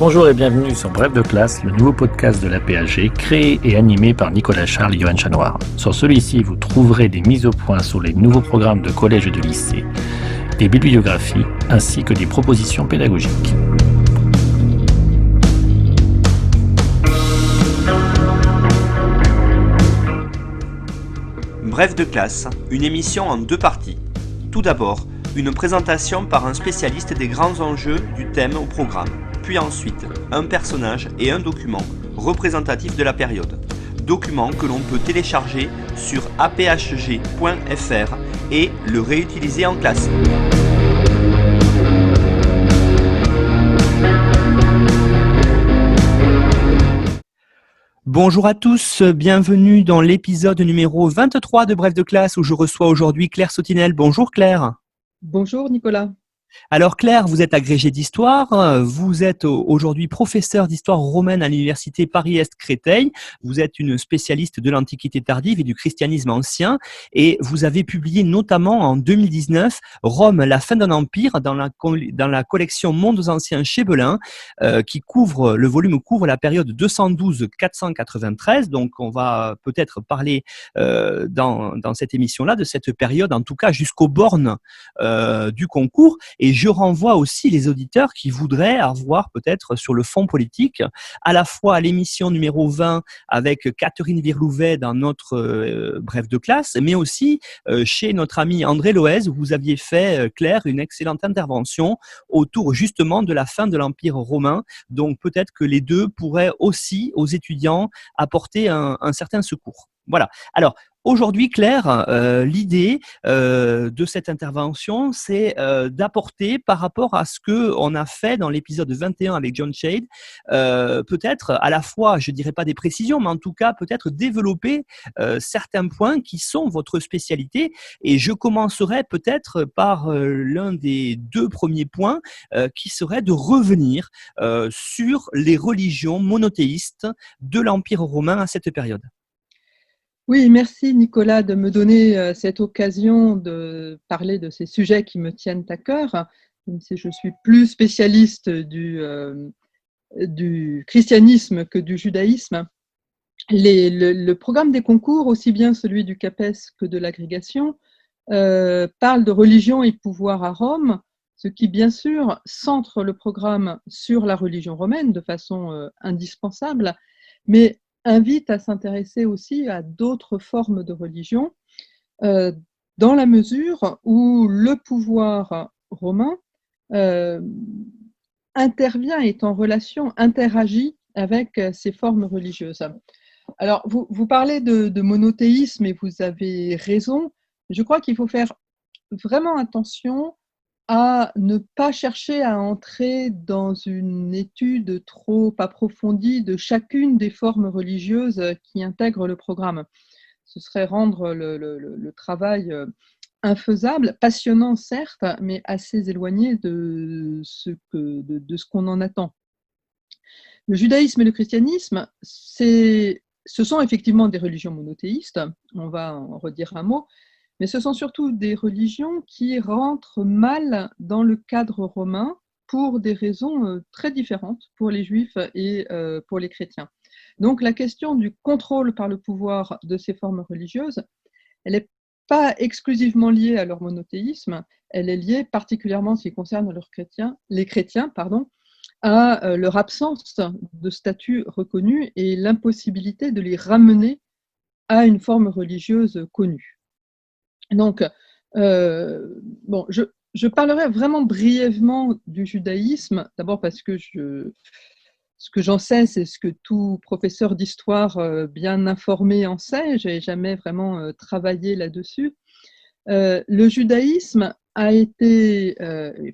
Bonjour et bienvenue sur Bref de classe, le nouveau podcast de la PAG, créé et animé par Nicolas Charles et Johan Chanoir. Sur celui-ci, vous trouverez des mises au point sur les nouveaux programmes de collège et de lycée, des bibliographies, ainsi que des propositions pédagogiques. Bref de classe, une émission en deux parties. Tout d'abord, une présentation par un spécialiste des grands enjeux du thème au programme, puis ensuite un personnage et un document représentatif de la période. Document que l'on peut télécharger sur aphg.fr et le réutiliser en classe. Bonjour à tous, bienvenue dans l'épisode numéro 23 de Bref de classe où je reçois aujourd'hui Claire Sautinel. Bonjour Claire. Bonjour Nicolas. Alors Claire, vous êtes agrégée d'histoire, vous êtes aujourd'hui professeure d'histoire romaine à l'université Paris-Est Créteil, vous êtes une spécialiste de l'Antiquité tardive et du christianisme ancien et vous avez publié notamment en 2019 Rome, la fin d'un empire dans la collection Mondes anciens chez Belin le volume couvre la période 212-493, donc on va peut-être parler dans cette émission-là de cette période, en tout cas jusqu'aux bornes du concours. Et je renvoie aussi les auditeurs qui voudraient avoir peut-être sur le fond politique, à la fois à l'émission numéro 20 avec Catherine Virlouvet dans notre Bref de classe, mais aussi chez notre ami André Loez, où vous aviez fait, Claire, une excellente intervention autour justement de la fin de l'Empire romain. Donc peut-être que les deux pourraient aussi aux étudiants apporter un certain secours. Voilà. Alors, aujourd'hui, Claire, l'idée de cette intervention, c'est d'apporter par rapport à ce qu'on a fait dans l'épisode 21 avec John Shade, peut-être à la fois, je dirais pas des précisions, mais en tout cas peut-être développer certains points qui sont votre spécialité. Et je commencerai peut-être par l'un des deux premiers points qui serait de revenir sur les religions monothéistes de l'Empire romain à cette période. Oui, merci Nicolas de me donner cette occasion de parler de ces sujets qui me tiennent à cœur, même si je suis plus spécialiste du christianisme que du judaïsme. Le programme des concours, aussi bien celui du CAPES que de l'agrégation, parle de religion et pouvoir à Rome, ce qui bien sûr centre le programme sur la religion romaine de façon indispensable, mais invite à s'intéresser aussi à d'autres formes de religion, dans la mesure où le pouvoir romain intervient, est en relation, interagit avec ces formes religieuses. Alors, vous parlez de monothéisme et vous avez raison. Je crois qu'il faut faire vraiment attention à ne pas chercher à entrer dans une étude trop approfondie de chacune des formes religieuses qui intègrent le programme. Ce serait rendre le travail infaisable, passionnant certes, mais assez éloigné de ce qu'on en attend. Le judaïsme et le christianisme, ce sont effectivement des religions monothéistes, on va en redire un mot, mais ce sont surtout des religions qui rentrent mal dans le cadre romain pour des raisons très différentes pour les juifs et pour les chrétiens. Donc la question du contrôle par le pouvoir de ces formes religieuses, elle n'est pas exclusivement liée à leur monothéisme, elle est liée particulièrement en ce qui concerne les chrétiens, à leur absence de statut reconnu et l'impossibilité de les ramener à une forme religieuse connue. Donc, je parlerai vraiment brièvement du judaïsme, d'abord parce que ce que j'en sais, c'est ce que tout professeur d'histoire bien informé en sait, je n'ai jamais vraiment travaillé là-dessus. Le judaïsme a été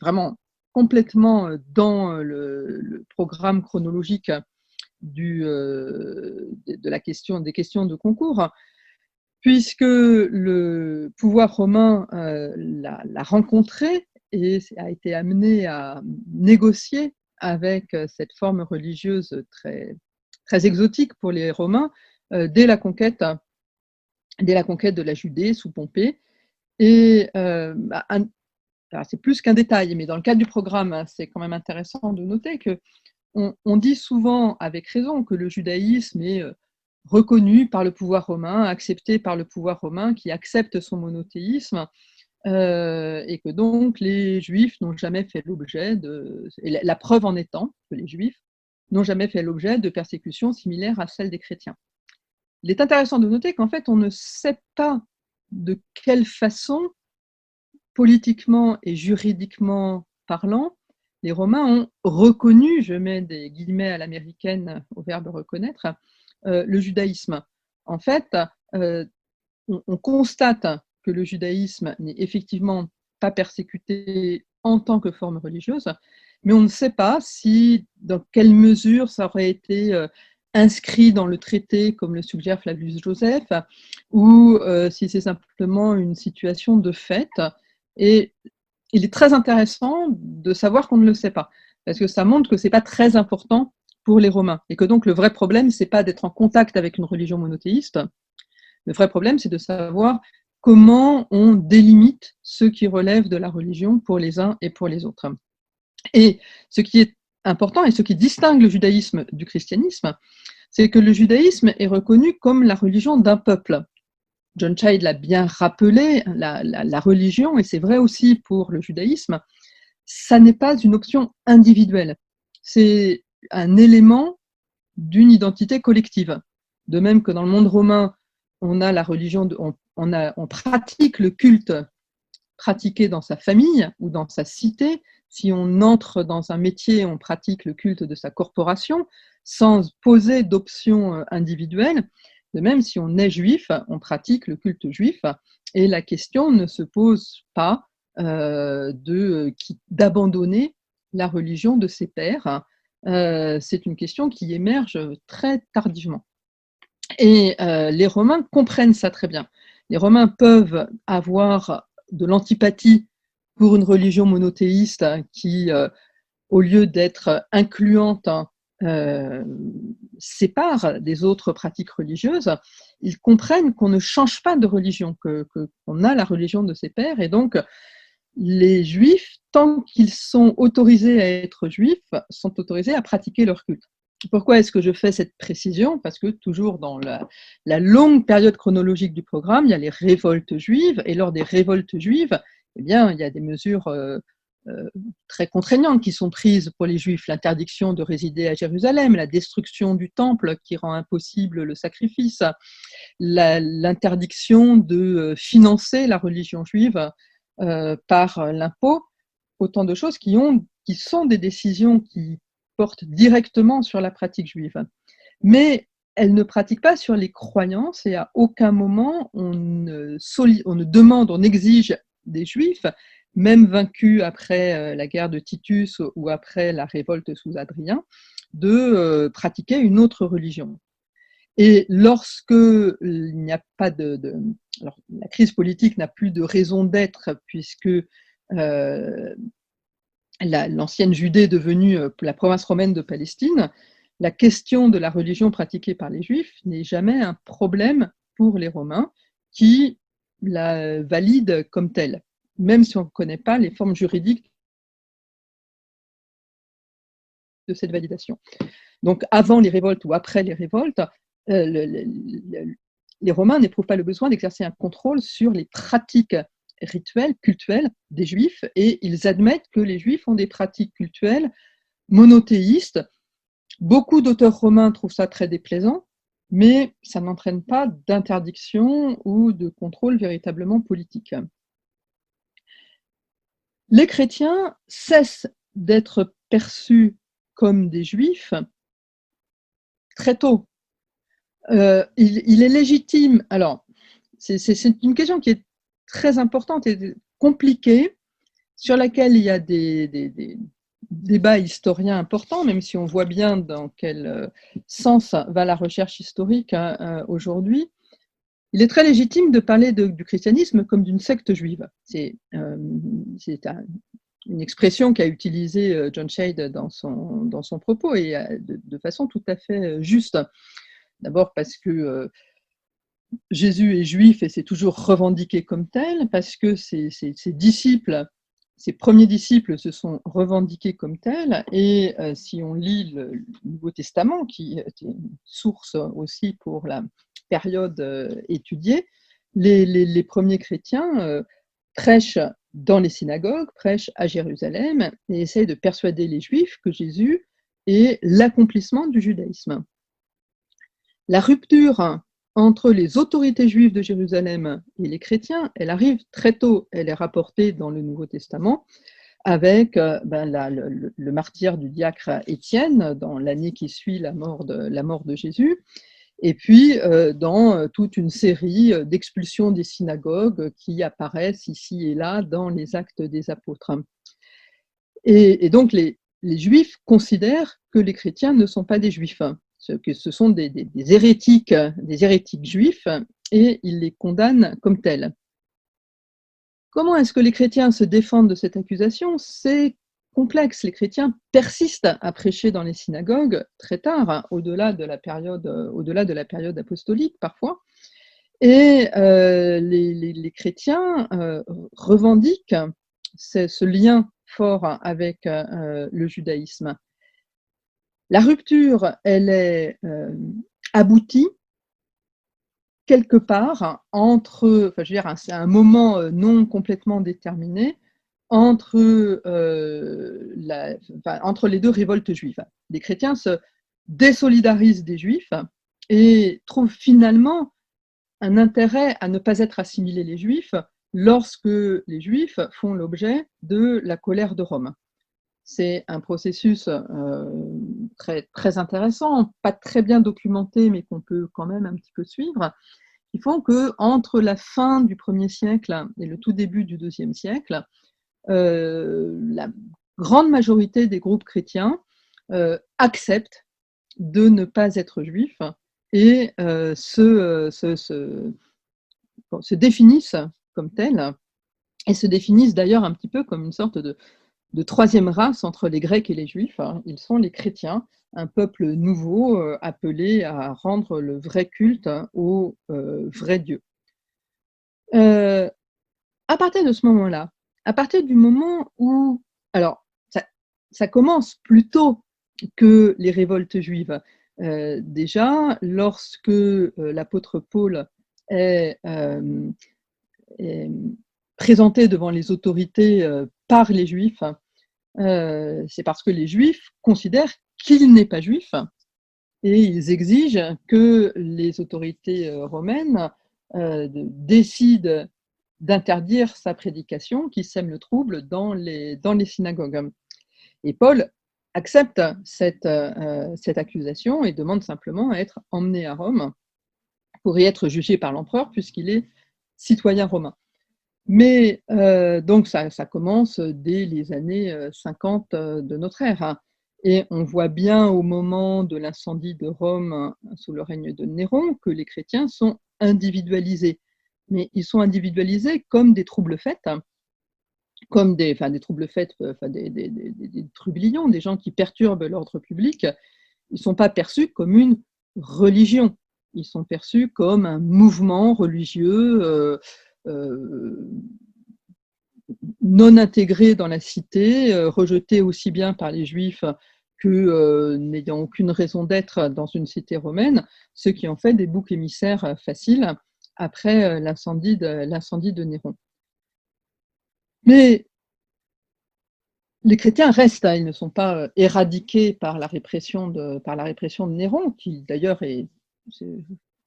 vraiment complètement dans le programme chronologique des questions de concours, puisque le pouvoir romain l'a rencontré et a été amené à négocier avec cette forme religieuse très, très exotique pour les Romains dès la conquête de la Judée sous Pompée. Et alors c'est plus qu'un détail, mais dans le cadre du programme, c'est quand même intéressant de noter que on dit souvent, avec raison, que le judaïsme est reconnu par le pouvoir romain, accepté par le pouvoir romain, qui accepte son monothéisme, et que donc les Juifs n'ont jamais fait l'objet et la preuve en étant que les Juifs n'ont jamais fait l'objet de persécutions similaires à celles des chrétiens. Il est intéressant de noter qu'en fait, on ne sait pas de quelle façon, politiquement et juridiquement parlant, les Romains ont reconnu, je mets des guillemets à l'américaine au verbe reconnaître, le judaïsme. En fait, on constate que le judaïsme n'est effectivement pas persécuté en tant que forme religieuse, mais on ne sait pas dans quelle mesure ça aurait été inscrit dans le traité, comme le suggère Flavius Joseph, ou si c'est simplement une situation de fait. Et il est très intéressant de savoir qu'on ne le sait pas, parce que ça montre que ce n'est pas très important pour les Romains, et que donc le vrai problème, ce n'est pas d'être en contact avec une religion monothéiste. Le vrai problème, c'est de savoir comment on délimite ce qui relève de la religion pour les uns et pour les autres. Et ce qui est important et ce qui distingue le judaïsme du christianisme, c'est que le judaïsme est reconnu comme la religion d'un peuple. John Child l'a bien rappelé, la religion, et c'est vrai aussi pour le judaïsme, ça n'est pas une option individuelle, c'est un élément d'une identité collective. De même que dans le monde romain, on a la religion, on pratique le culte pratiqué dans sa famille ou dans sa cité. Si on entre dans un métier, on pratique le culte de sa corporation sans poser d'option individuelle. De même, si on est juif, on pratique le culte juif et la question ne se pose pas d'abandonner la religion de ses pairs. C'est une question qui émerge très tardivement. Et les Romains comprennent ça très bien. Les Romains peuvent avoir de l'antipathie pour une religion monothéiste qui, au lieu d'être incluante, sépare des autres pratiques religieuses. Ils comprennent qu'on ne change pas de religion, qu'on a la religion de ses pairs, et donc les Juifs, tant qu'ils sont autorisés à être juifs, sont autorisés à pratiquer leur culte. Pourquoi est-ce que je fais cette précision? Parce que toujours dans la longue période chronologique du programme, il y a les révoltes juives, et lors des révoltes juives, eh bien, il y a des mesures très contraignantes qui sont prises pour les Juifs, l'interdiction de résider à Jérusalem, la destruction du temple qui rend impossible le sacrifice, l'interdiction de financer la religion juive par l'impôt, autant de choses qui sont des décisions qui portent directement sur la pratique juive. Mais elles ne pratiquent pas sur les croyances, et à aucun moment on ne demande, on exige des Juifs, même vaincus après la guerre de Titus ou après la révolte sous Adrien, de pratiquer une autre religion. Et lorsque il n'y a pas alors, la crise politique n'a plus de raison d'être, puisque l'ancienne Judée est devenue la province romaine de Palestine, la question de la religion pratiquée par les Juifs n'est jamais un problème pour les Romains, qui la valident comme telle, même si on ne connaît pas les formes juridiques de cette validation. Donc avant les révoltes ou après les révoltes, les Romains n'éprouvent pas le besoin d'exercer un contrôle sur les pratiques rituelles, cultuelles des Juifs, et ils admettent que les Juifs ont des pratiques cultuelles monothéistes. Beaucoup d'auteurs romains trouvent ça très déplaisant, mais ça n'entraîne pas d'interdiction ou de contrôle véritablement politique. Les chrétiens cessent d'être perçus comme des Juifs très tôt. Il est légitime, alors c'est une question qui est très importante et compliquée, sur laquelle il y a des débats historiens importants, même si on voit bien dans quel sens va la recherche historique aujourd'hui. Il est très légitime de parler du christianisme comme d'une secte juive. C'est une expression qu'a utilisée John Shade dans son propos, et de façon tout à fait juste. D'abord parce que Jésus est juif et c'est toujours revendiqué comme tel, parce que ses disciples ses premiers disciples se sont revendiqués comme tels, et si on lit le Nouveau Testament, qui est une source aussi pour la période étudiée, les premiers chrétiens prêchent dans les synagogues, prêchent à Jérusalem, et essayent de persuader les Juifs que Jésus est l'accomplissement du judaïsme. La rupture entre les autorités juives de Jérusalem et les chrétiens, elle arrive très tôt. Elle est rapportée dans le Nouveau Testament avec le martyre du diacre Étienne dans l'année qui suit la mort de Jésus, et puis dans toute une série d'expulsions des synagogues qui apparaissent ici et là dans les Actes des Apôtres. Et donc les Juifs considèrent que les chrétiens ne sont pas des Juifs, que ce sont des hérétiques juifs, et ils les condamnent comme tels. Comment est-ce que les chrétiens se défendent de cette accusation? C'est complexe. Les chrétiens persistent à prêcher dans les synagogues très tard, au-delà de la période apostolique parfois, et les chrétiens revendiquent ce lien fort avec le judaïsme. La rupture, elle est aboutie quelque part entre, c'est un moment non complètement déterminé entre les deux révoltes juives. Les chrétiens se désolidarisent des Juifs et trouvent finalement un intérêt à ne pas être assimilés les Juifs lorsque les Juifs font l'objet de la colère de Rome. C'est un processus très, très intéressant, pas très bien documenté, mais qu'on peut quand même un petit peu suivre, qui font qu'entre la fin du 1er siècle et le tout début du 2e siècle, la grande majorité des groupes chrétiens acceptent de ne pas être juifs et se définissent comme tels, et se définissent d'ailleurs un petit peu comme une sorte de troisième race entre les Grecs et les Juifs. Ils sont les chrétiens, un peuple nouveau appelé à rendre le vrai culte au vrai Dieu. À partir de ce moment-là, à partir du moment où... Alors, ça commence plus tôt que les révoltes juives. Déjà, lorsque l'apôtre Paul est présenté devant les autorités par les Juifs, c'est parce que les Juifs considèrent qu'il n'est pas juif, et ils exigent que les autorités romaines décident d'interdire sa prédication qui sème le trouble dans les synagogues. Et Paul accepte cette accusation et demande simplement à être emmené à Rome pour y être jugé par l'empereur puisqu'il est citoyen romain. Mais donc ça commence dès les années 50 de notre ère. Et on voit bien au moment de l'incendie de Rome sous le règne de Néron que les chrétiens sont individualisés. Mais ils sont individualisés comme des troubles-fêtes, comme des troubles-fêtes, des trublions, des gens qui perturbent l'ordre public. Ils ne sont pas perçus comme une religion. Ils sont perçus comme un mouvement religieux non intégré dans la cité, rejeté aussi bien par les Juifs que n'ayant aucune raison d'être dans une cité romaine, ce qui en fait des boucs émissaires faciles après l'incendie de Néron. Mais les chrétiens restent, ils ne sont pas éradiqués par la répression de Néron, qui d'ailleurs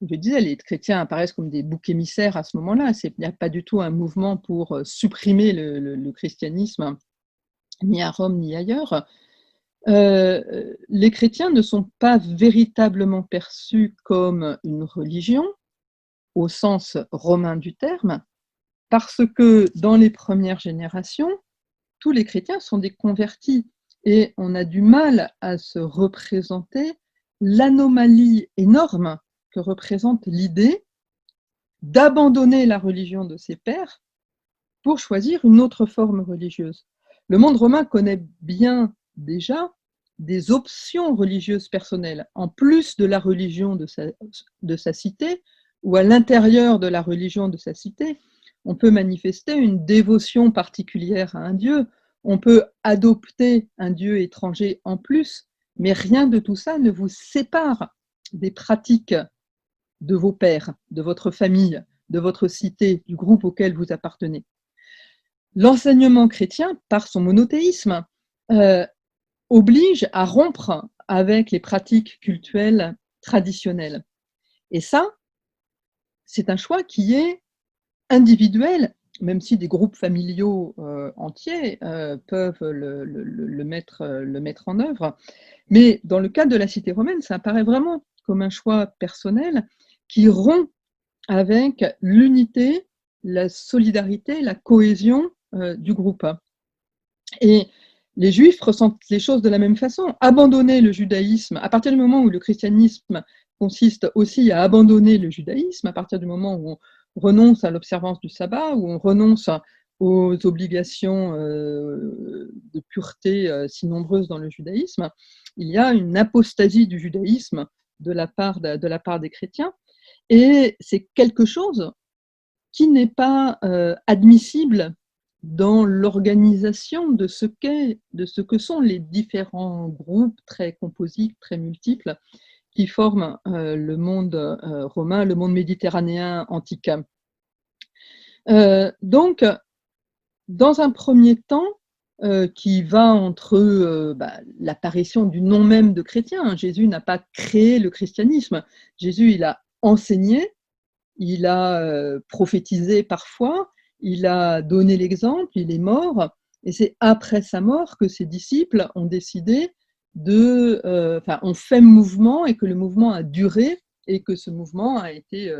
je disais, les chrétiens apparaissent comme des boucs émissaires à ce moment-là. Il n'y a pas du tout un mouvement pour supprimer le christianisme, ni à Rome ni ailleurs. Les chrétiens ne sont pas véritablement perçus comme une religion, au sens romain du terme, parce que dans les premières générations, tous les chrétiens sont des convertis, et on a du mal à se représenter l'anomalie énorme que représente l'idée d'abandonner la religion de ses pères pour choisir une autre forme religieuse. Le monde romain connaît bien déjà des options religieuses personnelles, en plus de la religion de sa cité, ou à l'intérieur de la religion de sa cité, on peut manifester une dévotion particulière à un dieu, on peut adopter un dieu étranger en plus, mais rien de tout ça ne vous sépare des pratiques de vos pères, de votre famille, de votre cité, du groupe auquel vous appartenez. L'enseignement chrétien, par son monothéisme, oblige à rompre avec les pratiques cultuelles traditionnelles. Et ça, c'est un choix qui est individuel, même si des groupes familiaux entiers peuvent le mettre en œuvre. Mais dans le cadre de la cité romaine, ça apparaît vraiment comme un choix personnel qui rompt avec l'unité, la solidarité, la cohésion du groupe. Et les Juifs ressentent les choses de la même façon. Abandonner le judaïsme, à partir du moment où le christianisme consiste aussi à abandonner le judaïsme, à partir du moment où on renonce à l'observance du sabbat, où on renonce aux obligations de pureté si nombreuses dans le judaïsme, il y a une apostasie du judaïsme de la part des chrétiens. Et c'est quelque chose qui n'est pas admissible dans l'organisation de ce que sont les différents groupes très composites, très multiples, qui forment le monde romain, le monde méditerranéen antique. Donc, dans un premier temps, qui va entre l'apparition du nom même de chrétien. Jésus n'a pas créé le christianisme. Jésus, il a enseigné, il a prophétisé parfois, il a donné l'exemple, il est mort, et c'est après sa mort que ses disciples ont décidé ont fait mouvement et que le mouvement a duré et que ce mouvement a été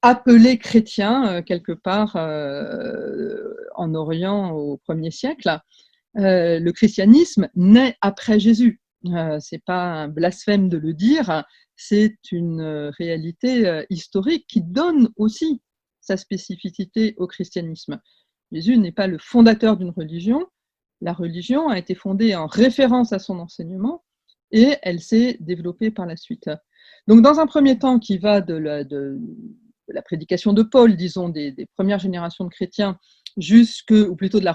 appelé chrétien quelque part en Orient au 1er siècle. Le christianisme naît après Jésus. C'est pas un blasphème de le dire, c'est une réalité historique qui donne aussi sa spécificité au christianisme. Jésus n'est pas le fondateur d'une religion. La religion a été fondée en référence à son enseignement et elle s'est développée par la suite. Donc, dans un premier temps qui va de la prédication de Paul, disons, des premières générations de chrétiens, ou plutôt de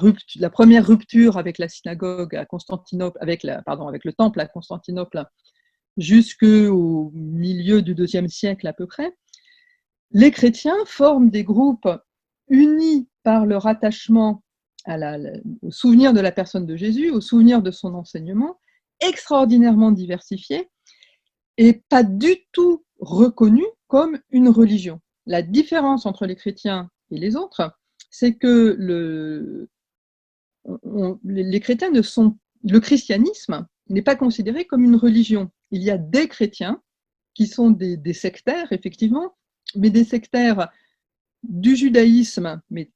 la première rupture avec la synagogue à Constantinople, avec le temple à Constantinople, jusqu'au milieu du IIe siècle à peu près, les chrétiens forment des groupes unis par leur attachement au souvenir de la personne de Jésus, au souvenir de son enseignement, extraordinairement diversifiés et pas du tout reconnus comme une religion. La différence entre les chrétiens et les autres, c'est que les chrétiens le christianisme n'est pas considéré comme une religion. Il y a des chrétiens qui sont des sectaires, effectivement, mais des sectaires du judaïsme, mais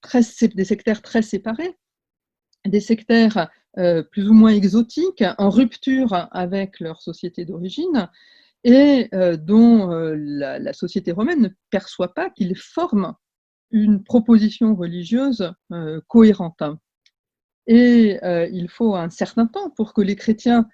des sectaires très séparés, des sectaires plus ou moins exotiques, en rupture avec leur société d'origine, et dont la société romaine ne perçoit pas qu'ils forment une proposition religieuse cohérente. Et il faut un certain temps pour que les chrétiens,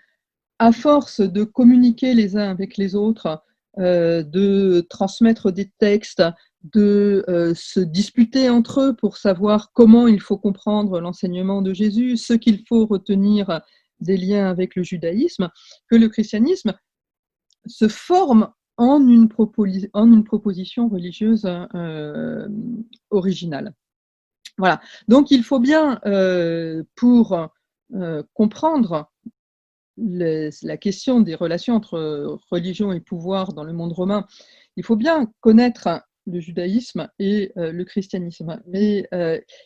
à force de communiquer les uns avec les autres, de transmettre des textes, de se disputer entre eux pour savoir comment il faut comprendre l'enseignement de Jésus, ce qu'il faut retenir des liens avec le judaïsme, que le christianisme se forme en une proposition religieuse originale. Voilà. Donc il faut bien, pour comprendre la question des relations entre religion et pouvoir dans le monde romain, il faut bien connaître le judaïsme et le christianisme. Mais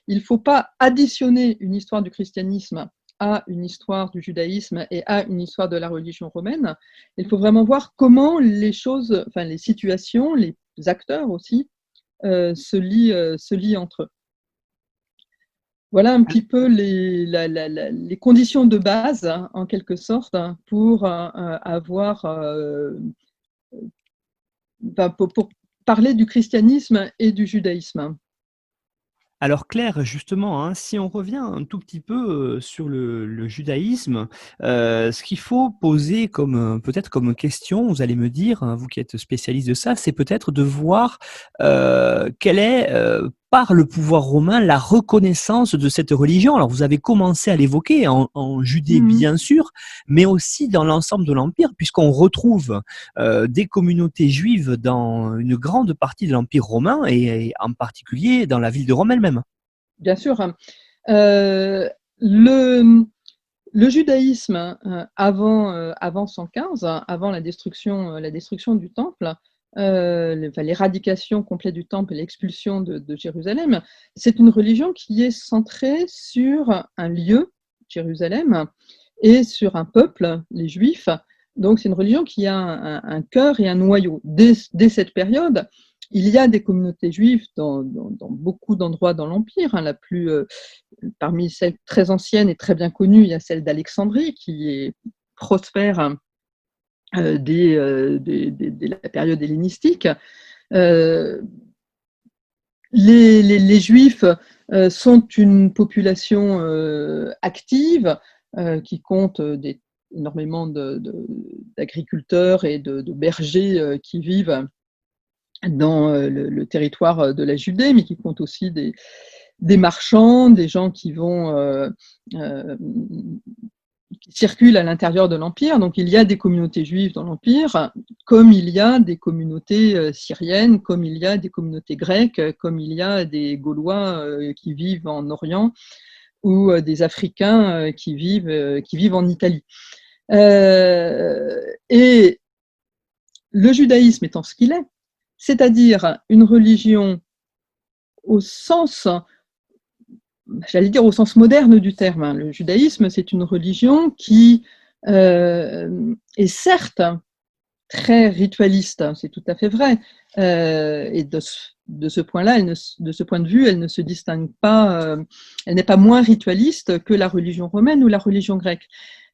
il ne faut pas additionner une histoire du christianisme à une histoire du judaïsme et à une histoire de la religion romaine. Il faut vraiment voir comment les choses, enfin les situations, les acteurs aussi, se lient entre eux. Voilà un petit peu les conditions de base, hein, en quelque sorte, hein, pour pour parler du christianisme et du judaïsme. Alors Claire, justement, hein, si on revient un tout petit peu sur le judaïsme, ce qu'il faut poser peut-être comme question, vous allez me dire, hein, vous qui êtes spécialiste de ça, c'est peut-être de voir quelle est par le pouvoir romain la reconnaissance de cette religion. Alors vous avez commencé à l'évoquer en Judée bien sûr, mais aussi dans l'ensemble de l'Empire, puisqu'on retrouve des communautés juives dans une grande partie de l'Empire romain et en particulier dans la ville de Rome elle-même. Bien sûr. Le judaïsme avant 115, avant la destruction du temple, l'éradication complète du temple et l'expulsion de Jérusalem, c'est une religion qui est centrée sur un lieu, Jérusalem, et sur un peuple, les Juifs. Donc c'est une religion qui a un cœur et un noyau. Dès cette période, il y a des communautés juives dans beaucoup d'endroits dans l'Empire. Parmi celles très anciennes et très bien connues, il y a celle d'Alexandrie qui est prospère dès la période hellénistique. Les Juifs sont une population active qui compte énormément d'agriculteurs et de bergers qui vivent dans le territoire de la Judée, mais qui compte aussi des marchands, des gens qui circulent à l'intérieur de l'Empire. Donc il y a des communautés juives dans l'Empire, comme il y a des communautés syriennes, comme il y a des communautés grecques, comme il y a des Gaulois qui vivent en Orient, ou des Africains qui vivent en Italie. Et le judaïsme étant ce qu'il est, c'est-à-dire une religion au sens, j'allais dire au sens moderne du terme. Le judaïsme, c'est une religion qui est certes très ritualiste, c'est tout à fait vrai, et de ce point-là, de ce point de vue, elle ne se distingue pas, elle n'est pas moins ritualiste que la religion romaine ou la religion grecque.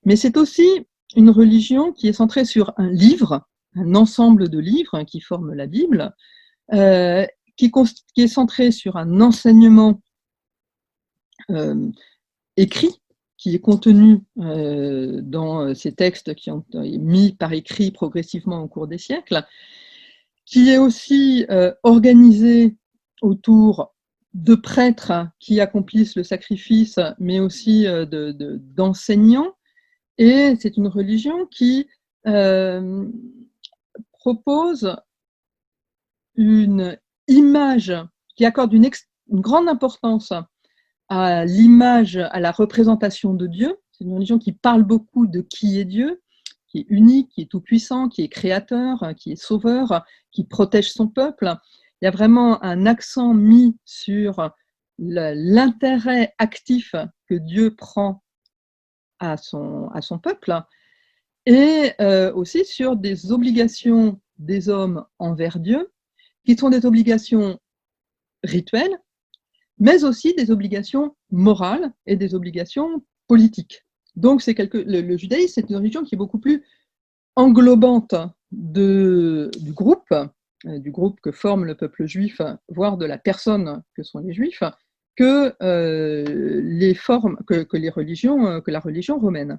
Mais c'est aussi une religion qui est centrée sur un livre, un ensemble de livres qui forment la Bible, qui est centré sur un enseignement écrit, qui est contenu dans ces textes qui ont été mis par écrit progressivement au cours des siècles, qui est aussi organisé autour de prêtres qui accomplissent le sacrifice, mais aussi d'enseignants. Et c'est une religion qui propose une image, qui accorde une grande importance à l'image, à la représentation de Dieu. C'est une religion qui parle beaucoup de qui est Dieu, qui est unique, qui est tout-puissant, qui est créateur, qui est sauveur, qui protège son peuple. Il y a vraiment un accent mis sur l'intérêt actif que Dieu prend à son peuple, et aussi sur des obligations des hommes envers Dieu, qui sont des obligations rituelles, mais aussi des obligations morales et des obligations politiques. Donc le judaïsme, c'est une religion qui est beaucoup plus englobante du groupe que forme le peuple juif, voire de la personne que sont les juifs, que la religion romaine.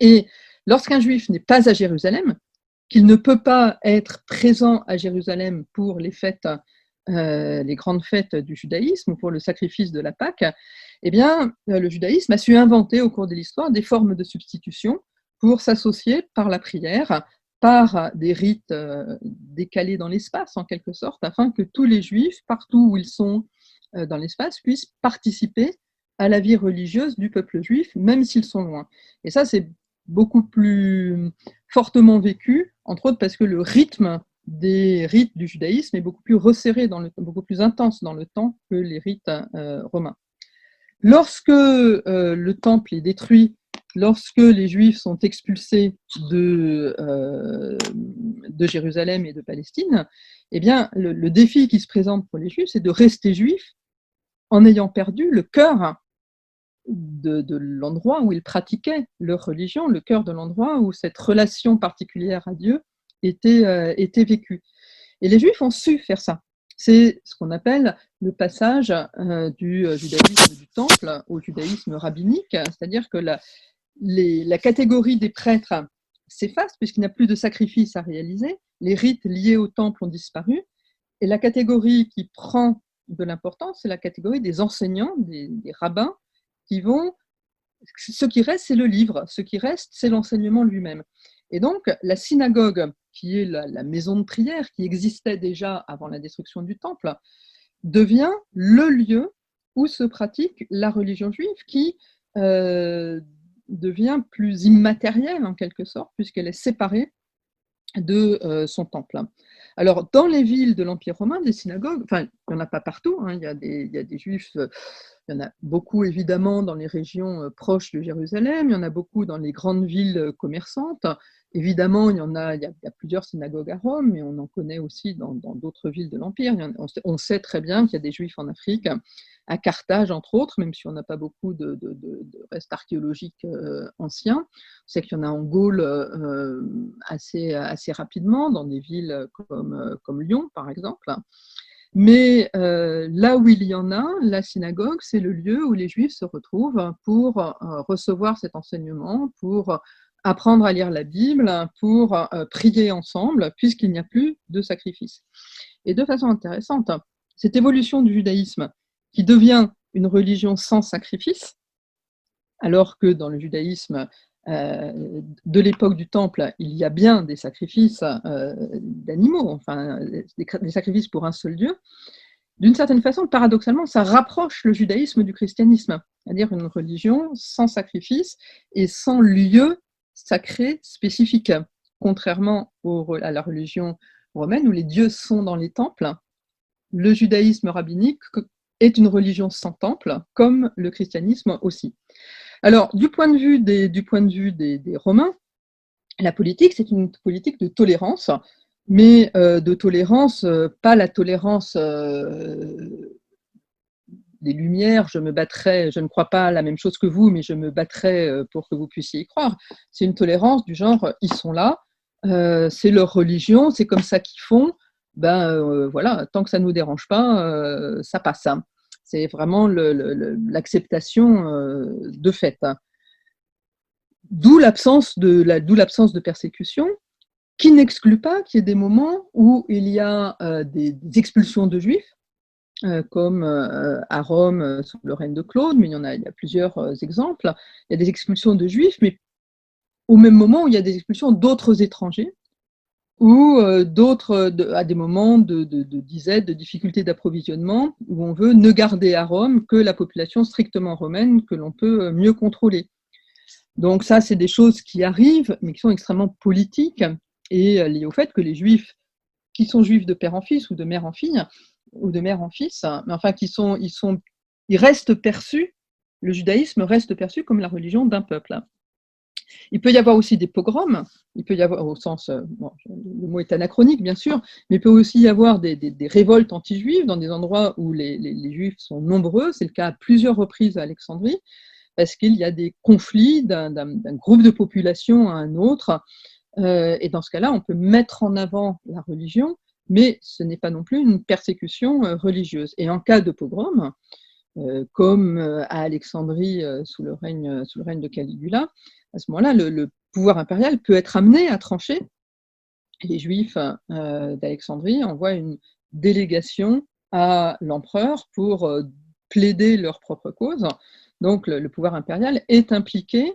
Et lorsqu'un juif n'est pas à Jérusalem, qu'il ne peut pas être présent à Jérusalem pour les fêtes, les grandes fêtes du judaïsme, ou pour le sacrifice de la Pâque, eh bien, le judaïsme a su inventer au cours de l'histoire des formes de substitution pour s'associer par la prière, par des rites décalés dans l'espace, en quelque sorte, afin que tous les juifs, partout où ils sont dans l'espace, puissent participer à la vie religieuse du peuple juif, même s'ils sont loin. Et ça, c'est beaucoup plus fortement vécu, entre autres parce que le rythme des rites du judaïsme est beaucoup plus resserré, beaucoup plus intense dans le temps que les rites romains. Lorsque le temple est détruit, lorsque les Juifs sont expulsés de Jérusalem et de Palestine, eh bien, le défi qui se présente pour les Juifs, c'est de rester juifs en ayant perdu le cœur de l'endroit où ils pratiquaient leur religion, le cœur de l'endroit où cette relation particulière à Dieu était vécue. Et les Juifs ont su faire ça. C'est ce qu'on appelle le passage du judaïsme du temple au judaïsme rabbinique, c'est-à-dire que la catégorie des prêtres s'efface puisqu'il n'y a plus de sacrifices à réaliser, les rites liés au temple ont disparu, et la catégorie qui prend de l'importance, c'est la catégorie des enseignants, des rabbins, qui vont... Ce qui reste, c'est le livre. Ce qui reste, c'est l'enseignement lui-même. Et donc, la synagogue, qui est la maison de prière, qui existait déjà avant la destruction du temple, devient le lieu où se pratique la religion juive, qui devient plus immatérielle en quelque sorte, puisqu'elle est séparée de son temple. Alors, dans les villes de l'Empire romain, des synagogues, enfin, il n'y en a pas partout, hein, il y a des juifs, il y en a beaucoup évidemment dans les régions proches de Jérusalem, il y en a beaucoup dans les grandes villes commerçantes. Évidemment, il y a plusieurs synagogues à Rome, mais on en connaît aussi dans d'autres villes de l'Empire. On sait très bien qu'il y a des juifs en Afrique, à Carthage entre autres, même si on n'a pas beaucoup de restes archéologiques anciens. On sait qu'il y en a en Gaule assez rapidement, dans des villes comme Lyon par exemple. Mais là où il y en a, la synagogue, c'est le lieu où les Juifs se retrouvent pour recevoir cet enseignement, pour apprendre à lire la Bible, pour prier ensemble, puisqu'il n'y a plus de sacrifice. Et de façon intéressante, cette évolution du judaïsme, qui devient une religion sans sacrifice, alors que dans le judaïsme de l'époque du temple, il y a bien des sacrifices d'animaux, enfin des sacrifices pour un seul Dieu. D'une certaine façon, paradoxalement, ça rapproche le judaïsme du christianisme, c'est-à-dire une religion sans sacrifice et sans lieu sacré spécifique, contrairement à la religion romaine où les dieux sont dans les temples. Le judaïsme rabbinique est une religion sans temple, comme le christianisme aussi. Alors, du point de vue des Romains, la politique, c'est une politique de tolérance, mais de tolérance, pas la tolérance des Lumières, je ne crois pas la même chose que vous, mais je me battrai pour que vous puissiez y croire. C'est une tolérance du genre, ils sont là, c'est leur religion, c'est comme ça qu'ils font, voilà, tant que ça ne nous dérange pas, ça passe. Hein. C'est vraiment l'acceptation de fait. D'où l'absence de persécution, qui n'exclut pas qu'il y ait des moments où il y a des expulsions de juifs, comme à Rome sous le règne de Claude, mais il y a plusieurs exemples. Il y a des expulsions de juifs, mais au même moment où il y a des expulsions d'autres étrangers, ou à des moments de disette, de difficultés d'approvisionnement, où on veut ne garder à Rome que la population strictement romaine que l'on peut mieux contrôler. Donc ça, c'est des choses qui arrivent, mais qui sont extrêmement politiques et liées au fait que les Juifs, qui sont juifs de père en fils ou de mère en fille, ou de mère en fils, mais enfin, ils restent perçus, le judaïsme reste perçu comme la religion d'un peuple. Il peut y avoir aussi des pogroms, il peut y avoir au sens, le mot est anachronique bien sûr, mais il peut aussi y avoir des révoltes anti-juives dans des endroits où les juifs sont nombreux, c'est le cas à plusieurs reprises à Alexandrie, parce qu'il y a des conflits d'un groupe de population à un autre, et dans ce cas-là, on peut mettre en avant la religion, mais ce n'est pas non plus une persécution religieuse. Et en cas de pogrom, comme à Alexandrie sous le règne de Caligula, à ce moment-là, le pouvoir impérial peut être amené à trancher. Les Juifs d'Alexandrie envoient une délégation à l'empereur pour plaider leur propre cause. Donc le pouvoir impérial est impliqué,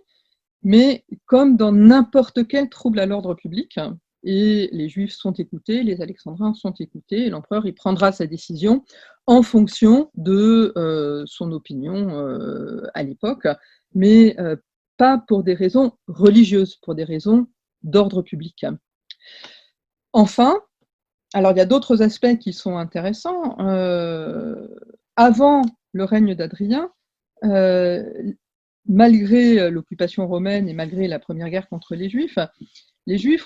mais comme dans n'importe quel trouble à l'ordre public, et les Juifs sont écoutés, les Alexandrins sont écoutés, et l'empereur il prendra sa décision en fonction de son opinion à l'époque, mais pas pour des raisons religieuses, pour des raisons d'ordre public. Enfin, alors il y a d'autres aspects qui sont intéressants. Avant le règne d'Adrien, malgré l'occupation romaine et malgré la première guerre contre les Juifs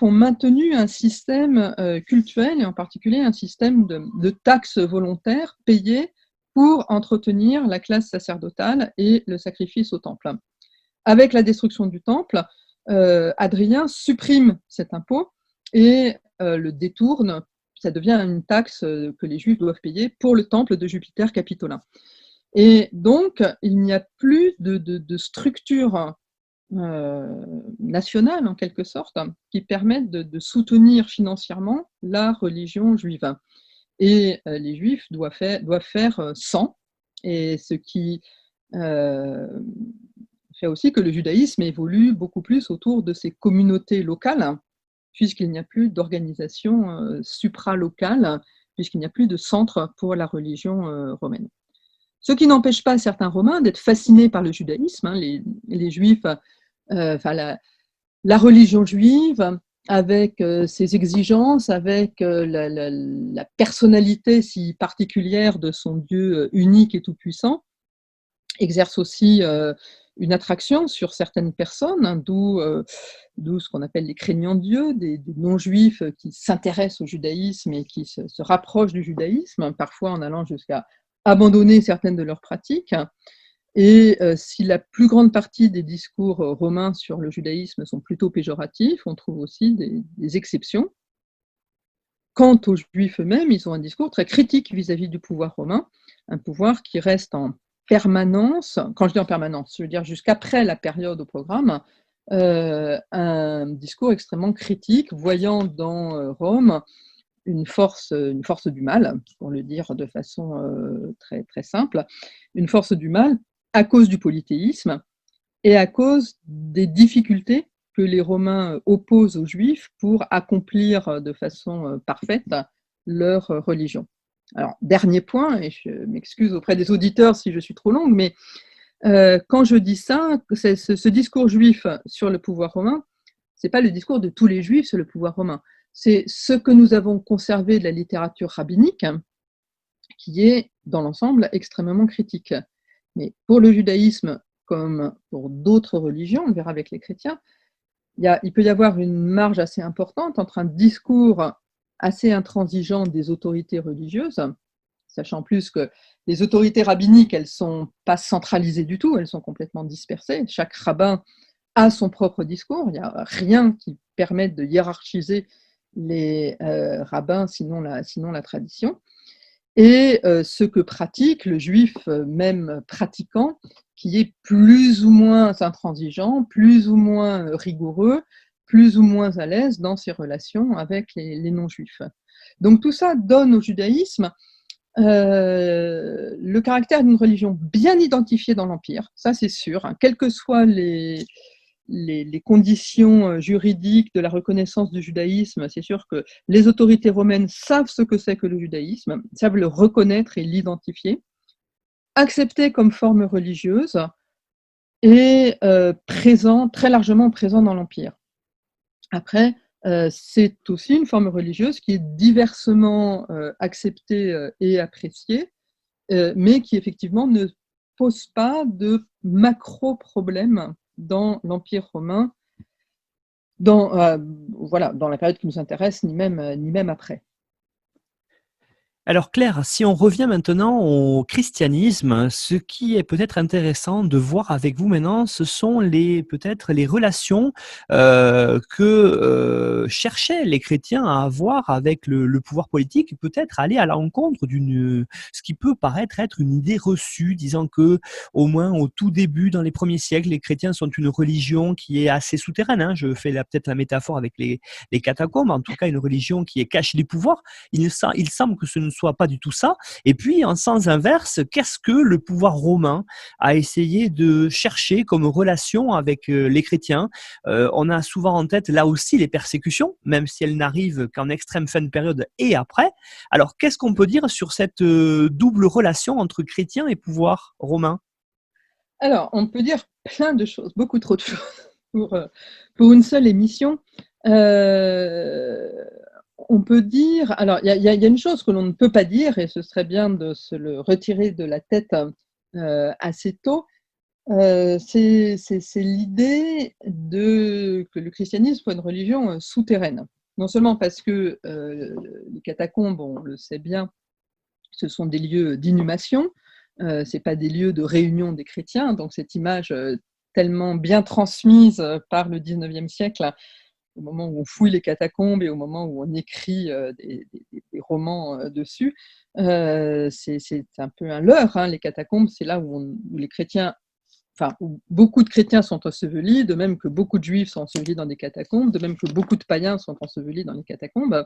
ont maintenu un système cultuel, et en particulier un système de taxes volontaires payées pour entretenir la classe sacerdotale et le sacrifice au temple. Avec la destruction du temple, Adrien supprime cet impôt et le détourne. Ça devient une taxe que les Juifs doivent payer pour le temple de Jupiter capitolin. Et donc, il n'y a plus de structure nationale, en quelque sorte, qui permettent de soutenir financièrement la religion juive. et les Juifs doivent faire 100, et ce qui fait aussi que le judaïsme évolue beaucoup plus autour de ces communautés locales, puisqu'il n'y a plus d'organisation supralocale, puisqu'il n'y a plus de centre pour la religion romaine. Ce qui n'empêche pas certains Romains d'être fascinés par le judaïsme, les Juifs, la religion juive, avec ses exigences, avec la personnalité si particulière de son Dieu unique et tout-puissant, exerce aussi une attraction sur certaines personnes, hein, d'où ce qu'on appelle les craignants de Dieu, des non-juifs qui s'intéressent au judaïsme et qui se rapprochent du judaïsme, parfois en allant jusqu'à abandonner certaines de leurs pratiques. Et si la plus grande partie des discours romains sur le judaïsme sont plutôt péjoratifs, on trouve aussi des exceptions. Quant aux Juifs eux-mêmes, ils ont un discours très critique vis-à-vis du pouvoir romain, un pouvoir qui reste en permanence, quand je dis en permanence, je veux dire jusqu'après la période au programme, un discours extrêmement critique, voyant dans Rome une force du mal, pour le dire de façon très, très simple, une force du mal à cause du polythéisme et à cause des difficultés que les Romains opposent aux Juifs pour accomplir de façon parfaite leur religion. Alors, dernier point, et je m'excuse auprès des auditeurs si je suis trop longue, mais quand je dis ça, ce discours juif sur le pouvoir romain, ce n'est pas le discours de tous les Juifs sur le pouvoir romain. C'est ce que nous avons conservé de la littérature rabbinique, qui est, dans l'ensemble, extrêmement critique. Mais pour le judaïsme, comme pour d'autres religions, on le verra avec les chrétiens, il peut y avoir une marge assez importante entre un discours assez intransigeant des autorités religieuses, sachant plus que les autorités rabbiniques, elles ne sont pas centralisées du tout, elles sont complètement dispersées. Chaque rabbin a son propre discours, il n'y a rien qui permette de hiérarchiser les rabbins, sinon la tradition. Et ce que pratique le juif même pratiquant, qui est plus ou moins intransigeant, plus ou moins rigoureux, plus ou moins à l'aise dans ses relations avec les non-juifs. Donc tout ça donne au judaïsme le caractère d'une religion bien identifiée dans l'Empire, ça c'est sûr, hein, quelles que soient les conditions juridiques de la reconnaissance du judaïsme, c'est sûr que les autorités romaines savent ce que c'est que le judaïsme, savent le reconnaître et l'identifier, accepté comme forme religieuse et très largement présent dans l'Empire. Après, c'est aussi une forme religieuse qui est diversement acceptée et appréciée, mais qui effectivement ne pose pas de macro-problèmes dans l'Empire romain, dans la période qui nous intéresse, ni même après. Alors Claire, si on revient maintenant au christianisme, ce qui est peut-être intéressant de voir avec vous maintenant, ce sont peut-être les relations que cherchaient les chrétiens à avoir avec le pouvoir politique, peut-être aller à l'encontre ce qui peut paraître être une idée reçue, disant que au moins au tout début, dans les premiers siècles, les chrétiens sont une religion qui est assez souterraine, hein. Je fais peut-être la métaphore avec les catacombes, en tout cas une religion qui est cachée des pouvoirs. Il semble que ce ne soit pas du tout ça. Et puis, en sens inverse, qu'est-ce que le pouvoir romain a essayé de chercher comme relation avec les chrétiens? On a souvent en tête, là aussi, les persécutions, même si elles n'arrivent qu'en extrême fin de période et après. Alors, qu'est-ce qu'on peut dire sur cette double relation entre chrétiens et pouvoir romain? Alors, on peut dire plein de choses, beaucoup trop de choses pour une seule émission. On peut dire, alors il y a une chose que l'on ne peut pas dire, et ce serait bien de se le retirer de la tête assez tôt, c'est l'idée que le christianisme soit une religion souterraine. Non seulement parce que les catacombes, on le sait bien, ce sont des lieux d'inhumation, ce n'est pas des lieux de réunion des chrétiens, donc cette image tellement bien transmise par le XIXe siècle, au moment où on fouille les catacombes et au moment où on écrit des romans dessus, c'est un peu un leurre, hein, les catacombes, c'est là où les chrétiens, où beaucoup de chrétiens sont ensevelis, de même que beaucoup de juifs sont ensevelis dans des catacombes, de même que beaucoup de païens sont ensevelis dans les catacombes.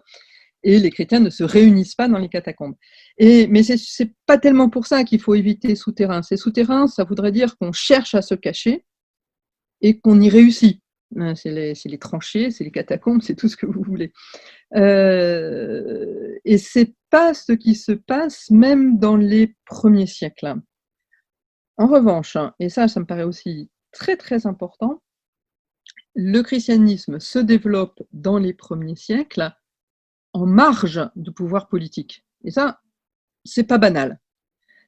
et les chrétiens ne se réunissent pas dans les catacombes. Mais c'est pas tellement pour ça qu'il faut éviter souterrain. Ces souterrains, ça voudrait dire qu'on cherche à se cacher et qu'on y réussit. C'est les tranchées, c'est les catacombes, c'est tout ce que vous voulez. Et c'est pas ce qui se passe même dans les premiers siècles. En revanche, et ça me paraît aussi très très important, le christianisme se développe dans les premiers siècles en marge du pouvoir politique. Et ça, c'est pas banal.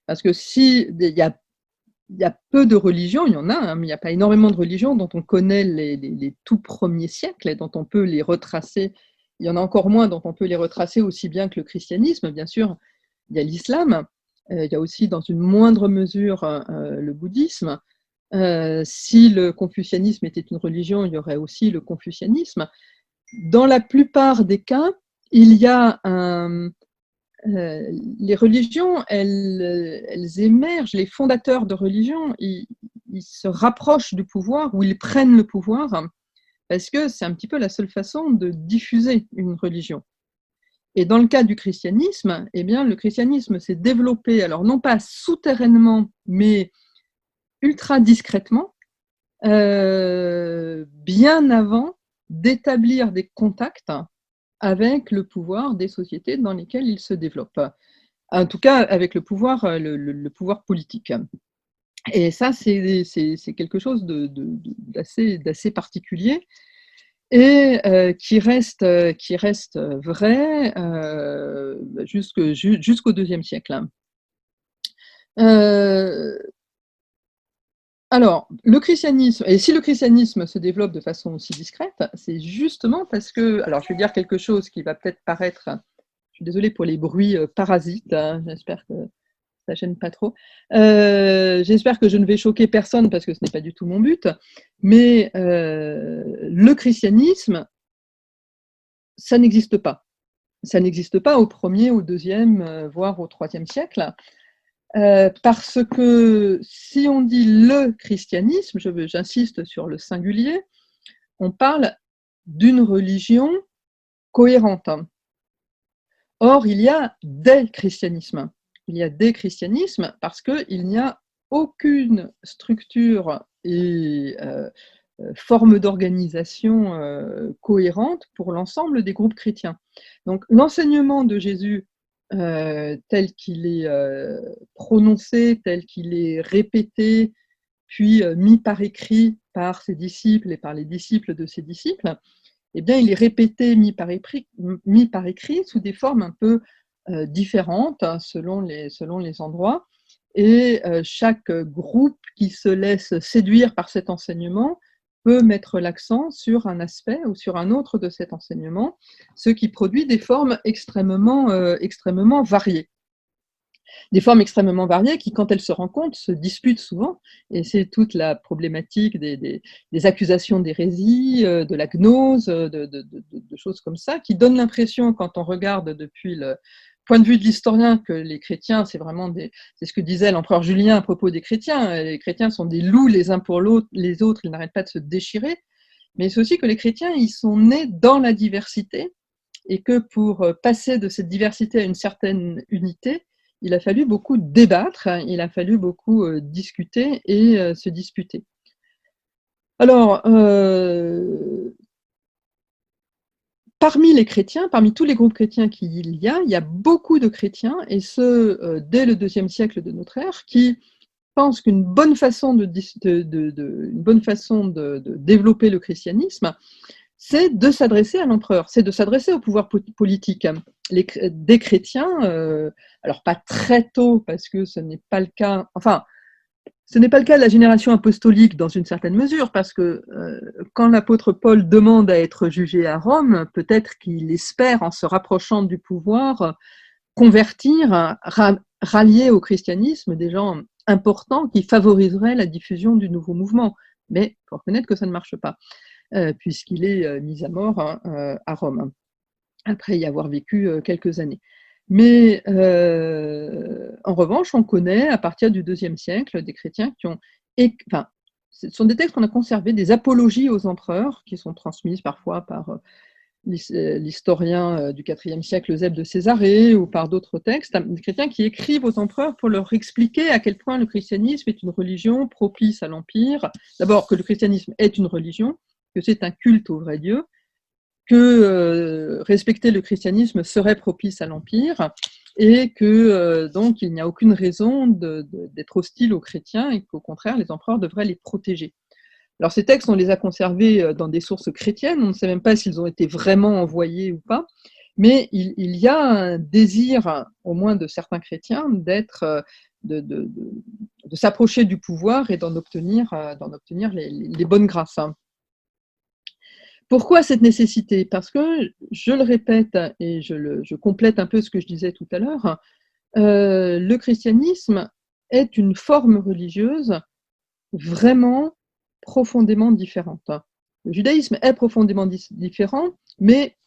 Parce que si il y a peu de religions, il y en a, hein, mais il n'y a pas énormément de religions dont on connaît les tout premiers siècles et dont on peut les retracer. Il y en a encore moins dont on peut les retracer aussi bien que le christianisme. Bien sûr, il y a l'islam, il y a aussi dans une moindre mesure le bouddhisme. Si le confucianisme était une religion, il y aurait aussi le confucianisme. Dans la plupart des cas, il y a les religions, elles émergent, les fondateurs de religions, ils se rapprochent du pouvoir ou ils prennent le pouvoir parce que c'est un petit peu la seule façon de diffuser une religion. Et dans le cas du christianisme, eh bien, le christianisme s'est développé, alors non pas souterrainement, mais ultra discrètement, bien avant d'établir des contacts avec le pouvoir des sociétés dans lesquelles il se développe. En tout cas, avec le pouvoir politique. Et ça, c'est quelque chose d'assez particulier et qui reste vrai jusqu'au IIe siècle. Alors, le christianisme, et si le christianisme se développe de façon aussi discrète, c'est justement parce que, alors je vais dire quelque chose qui va peut-être paraître, je suis désolée pour les bruits parasites, hein, j'espère que ça gêne pas trop, j'espère que je ne vais choquer personne parce que ce n'est pas du tout mon but, mais le christianisme, ça n'existe pas. Ça n'existe pas au 1er, au 2e, voire au 3e siècle. Parce que si on dit le christianisme, j'insiste sur le singulier, on parle d'une religion cohérente. Or, il y a des christianismes. Il y a des christianismes parce qu'il n'y a aucune structure et forme d'organisation cohérente pour l'ensemble des groupes chrétiens. Donc, l'enseignement de Jésus tel qu'il est prononcé, tel qu'il est répété, puis mis par écrit par ses disciples et par les disciples de ses disciples, eh bien, il est répété, mis par écrit sous des formes un peu différentes selon les endroits. Et chaque groupe qui se laisse séduire par cet enseignement peut mettre l'accent sur un aspect ou sur un autre de cet enseignement, ce qui produit des formes extrêmement variées. Des formes extrêmement variées qui, quand elles se rencontrent, se disputent souvent, et c'est toute la problématique des accusations d'hérésie, de la gnose, de choses comme ça, qui donnent l'impression, quand on regarde depuis le point de vue de l'historien, que les chrétiens, c'est ce que disait l'empereur Julien à propos des chrétiens. Les chrétiens sont des loups les uns pour les autres, ils n'arrêtent pas de se déchirer. Mais c'est aussi que les chrétiens, ils sont nés dans la diversité et que pour passer de cette diversité à une certaine unité, il a fallu beaucoup débattre, il a fallu beaucoup discuter et se disputer. Alors, parmi les chrétiens, parmi tous les groupes chrétiens qu'il y a beaucoup de chrétiens, et ce, dès le IIe siècle de notre ère, qui pensent qu'une bonne façon de développer le christianisme, c'est de s'adresser à l'empereur, c'est de s'adresser au pouvoir politique. Des chrétiens, alors pas très tôt, parce que ce n'est pas le cas, enfin, ce n'est pas le cas de la génération apostolique dans une certaine mesure, parce que quand l'apôtre Paul demande à être jugé à Rome, peut-être qu'il espère, en se rapprochant du pouvoir, convertir, rallier au christianisme des gens importants qui favoriseraient la diffusion du nouveau mouvement. Mais il faut reconnaître que ça ne marche pas, puisqu'il est mis à mort à Rome, après y avoir vécu quelques années. Mais en revanche, on connaît à partir du IIe siècle des chrétiens qui ont, enfin, ce sont des textes qu'on a conservés, des apologies aux empereurs qui sont transmises parfois par l'historien du IVe siècle Eusèbe de Césarée ou par d'autres textes, des chrétiens qui écrivent aux empereurs pour leur expliquer à quel point le christianisme est une religion propice à l'Empire. D'abord, que le christianisme est une religion, que c'est un culte au vrai Dieu, que respecter le christianisme serait propice à l'Empire, et que donc il n'y a aucune raison d'être hostile aux chrétiens et qu'au contraire, les empereurs devraient les protéger. Alors ces textes, on les a conservés dans des sources chrétiennes, on ne sait même pas s'ils ont été vraiment envoyés ou pas, mais il y a un désir, au moins de certains chrétiens, de s'approcher du pouvoir et d'en obtenir les bonnes grâces. Pourquoi cette nécessité? Parce que, je le répète et je complète un peu ce que je disais tout à l'heure, le christianisme est une forme religieuse vraiment profondément différente. Le judaïsme est profondément différent, mais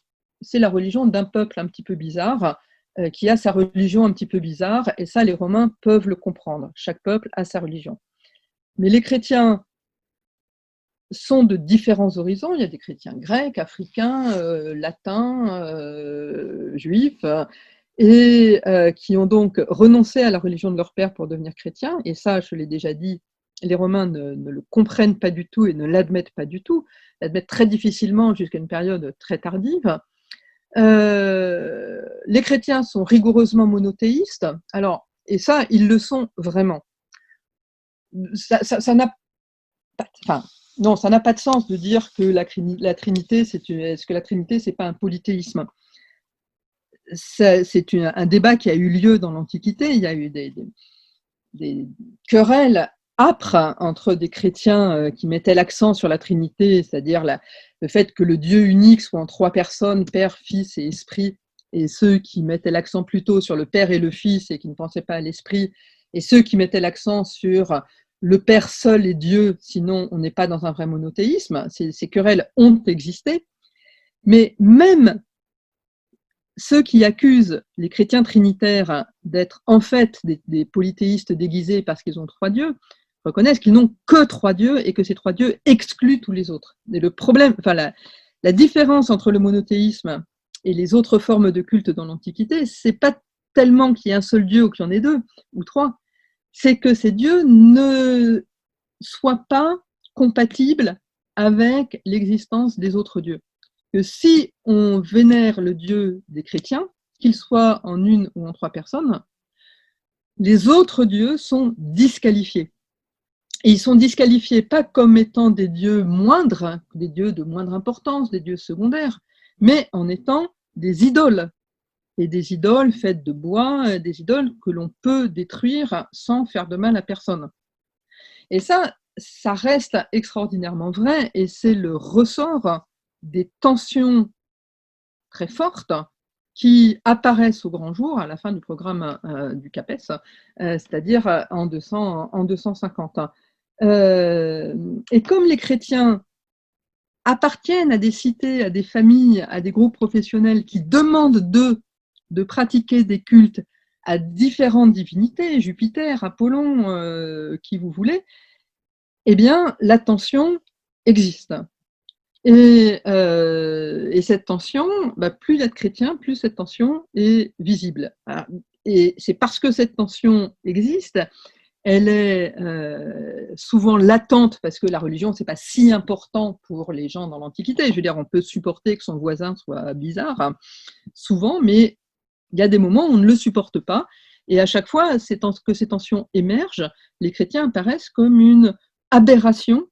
c'est la religion d'un peuple un petit peu bizarre, qui a sa religion un petit peu bizarre, et ça les Romains peuvent le comprendre. Chaque peuple a sa religion. Mais les chrétiens sont de différents horizons. Il y a des chrétiens grecs, africains, latins, juifs, et qui ont donc renoncé à la religion de leur père pour devenir chrétiens. Et ça, je l'ai déjà dit, les Romains ne le comprennent pas du tout et ne l'admettent pas du tout, l'admettent très difficilement jusqu'à une période très tardive. Les chrétiens sont rigoureusement monothéistes, alors, et ça, ils le sont vraiment. Ça n'a pas, enfin, non, ça n'a pas de sens de dire que la Trinité, est-ce que la Trinité, c'est pas un polythéisme? C'est un débat qui a eu lieu dans l'Antiquité. Il y a eu des querelles âpres entre des chrétiens qui mettaient l'accent sur la Trinité, c'est-à-dire le fait que le Dieu unique soit en 3 personnes, Père, Fils et Esprit, et ceux qui mettaient l'accent plutôt sur le Père et le Fils et qui ne pensaient pas à l'Esprit, et ceux qui mettaient l'accent sur le Père seul est Dieu, sinon on n'est pas dans un vrai monothéisme. Ces querelles ont existé, mais même ceux qui accusent les chrétiens trinitaires d'être en fait des polythéistes déguisés parce qu'ils ont 3 dieux, reconnaissent qu'ils n'ont que 3 dieux et que ces 3 dieux excluent tous les autres. Et le problème, enfin la différence entre le monothéisme et les autres formes de culte dans l'Antiquité, c'est pas tellement qu'il y ait un seul dieu ou qu'il y en ait 2 ou 3, c'est que ces dieux ne soient pas compatibles avec l'existence des autres dieux. Que si on vénère le Dieu des chrétiens, qu'il soit en 1 ou en 3 personnes, les autres dieux sont disqualifiés. Et ils sont disqualifiés pas comme étant des dieux moindres, des dieux de moindre importance, des dieux secondaires, mais en étant des idoles. Et des idoles faites de bois, des idoles que l'on peut détruire sans faire de mal à personne. Et ça reste extraordinairement vrai, et c'est le ressort des tensions très fortes qui apparaissent au grand jour à la fin du programme du CAPES, c'est-à-dire en 250. Et comme les chrétiens appartiennent à des cités, à des familles, à des groupes professionnels qui demandent d'eux de pratiquer des cultes à différentes divinités, Jupiter, Apollon, qui vous voulez, eh bien, la tension existe. Et cette tension, plus il y a de chrétiens, plus cette tension est visible. Et c'est parce que cette tension existe, elle est souvent latente, parce que la religion, c'est pas si important pour les gens dans l'Antiquité. Je veux dire, on peut supporter que son voisin soit bizarre, souvent, mais il y a des moments où on ne le supporte pas. Et à chaque fois que ces tensions émergent, les chrétiens apparaissent comme une aberration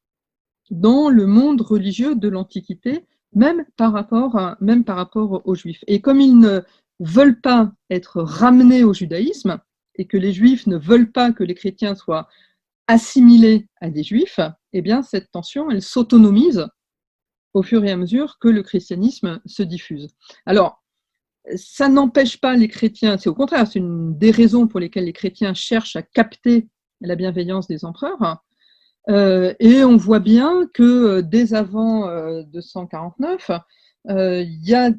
dans le monde religieux de l'Antiquité, même par rapport aux Juifs. Et comme ils ne veulent pas être ramenés au judaïsme, et que les Juifs ne veulent pas que les chrétiens soient assimilés à des Juifs, eh bien cette tension, elle s'autonomise au fur et à mesure que le christianisme se diffuse. Alors, ça n'empêche pas les chrétiens, c'est au contraire, c'est une des raisons pour lesquelles les chrétiens cherchent à capter la bienveillance des empereurs. Et on voit bien que dès avant 249, il y a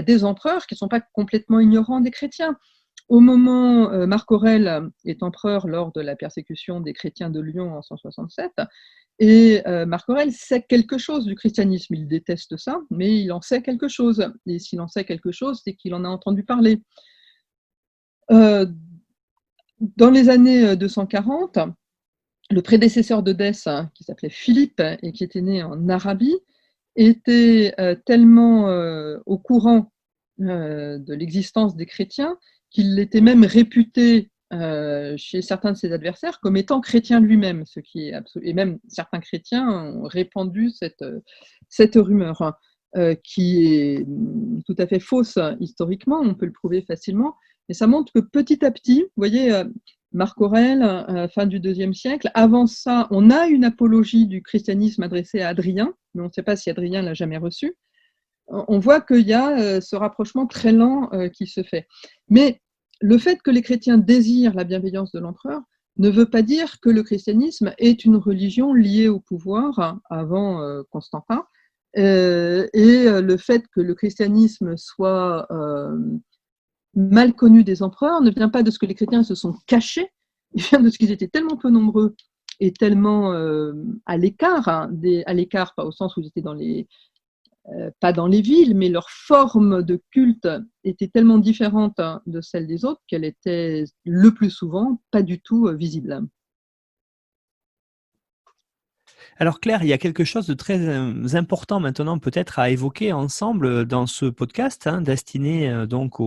des empereurs qui ne sont pas complètement ignorants des chrétiens. Au moment, Marc Aurèle est empereur lors de la persécution des chrétiens de Lyon en 167, Et Marc Aurèle sait quelque chose du christianisme. Il déteste ça, mais il en sait quelque chose. Et s'il en sait quelque chose, c'est qu'il en a entendu parler. Dans les années 240, le prédécesseur de Dès, qui s'appelait Philippe et qui était né en Arabie, était tellement au courant de l'existence des chrétiens qu'il était même réputé chez certains de ses adversaires comme étant chrétien lui-même, ce qui est et même certains chrétiens ont répandu cette rumeur qui est tout à fait fausse historiquement, on peut le prouver facilement, mais ça montre que petit à petit, vous voyez, Marc Aurèle, fin du IIe siècle. Avant ça, on a une apologie du christianisme adressée à Adrien, mais on ne sait pas si Adrien l'a jamais reçu. On voit qu'il y a ce rapprochement très lent qui se fait. Mais le fait que les chrétiens désirent la bienveillance de l'empereur ne veut pas dire que le christianisme est une religion liée au pouvoir avant Constantin. Et le fait que le christianisme soit mal connu des empereurs ne vient pas de ce que les chrétiens se sont cachés, il vient de ce qu'ils étaient tellement peu nombreux et tellement à l'écart, à l'écart pas au sens où ils étaient pas dans les villes, mais leur forme de culte était tellement différente de celle des autres qu'elle était le plus souvent pas du tout visible. Alors Claire, il y a quelque chose de très important maintenant peut-être à évoquer ensemble dans ce podcast destiné donc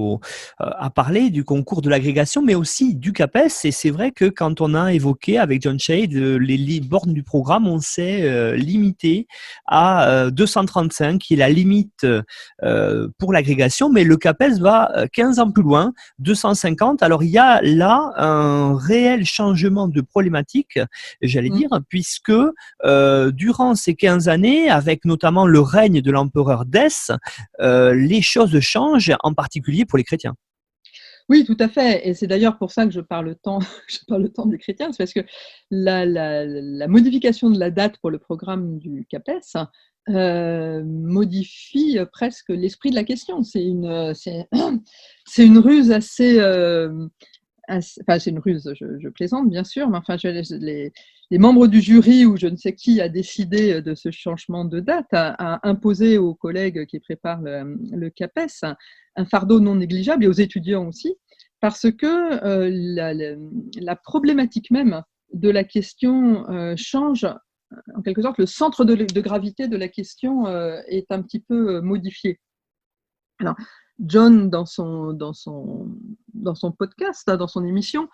à parler du concours de l'agrégation, mais aussi du CAPES. Et c'est vrai que quand on a évoqué avec John Shade les bornes du programme, on s'est limité à 235, qui est la limite pour l'agrégation, mais le CAPES va 15 ans plus loin, 250. Alors il y a là un réel changement de problématique, j'allais dire, puisque durant ces 15 années, avec notamment le règne de l'empereur Dès, les choses changent, en particulier pour les chrétiens. Oui, tout à fait. Et c'est d'ailleurs pour ça que je parle tant des chrétiens, c'est parce que la modification de la date pour le programme du CAPES modifie presque l'esprit de la question. C'est une ruse assez... Enfin, c'est une ruse, je plaisante bien sûr, mais enfin, les membres du jury ou je ne sais qui a décidé de ce changement de date a imposé aux collègues qui préparent le CAPES un fardeau non négligeable et aux étudiants aussi, parce que la problématique même de la question change. En quelque sorte, le centre de gravité de la question est un petit peu modifié. Alors, John, dans son podcast, dans son émission,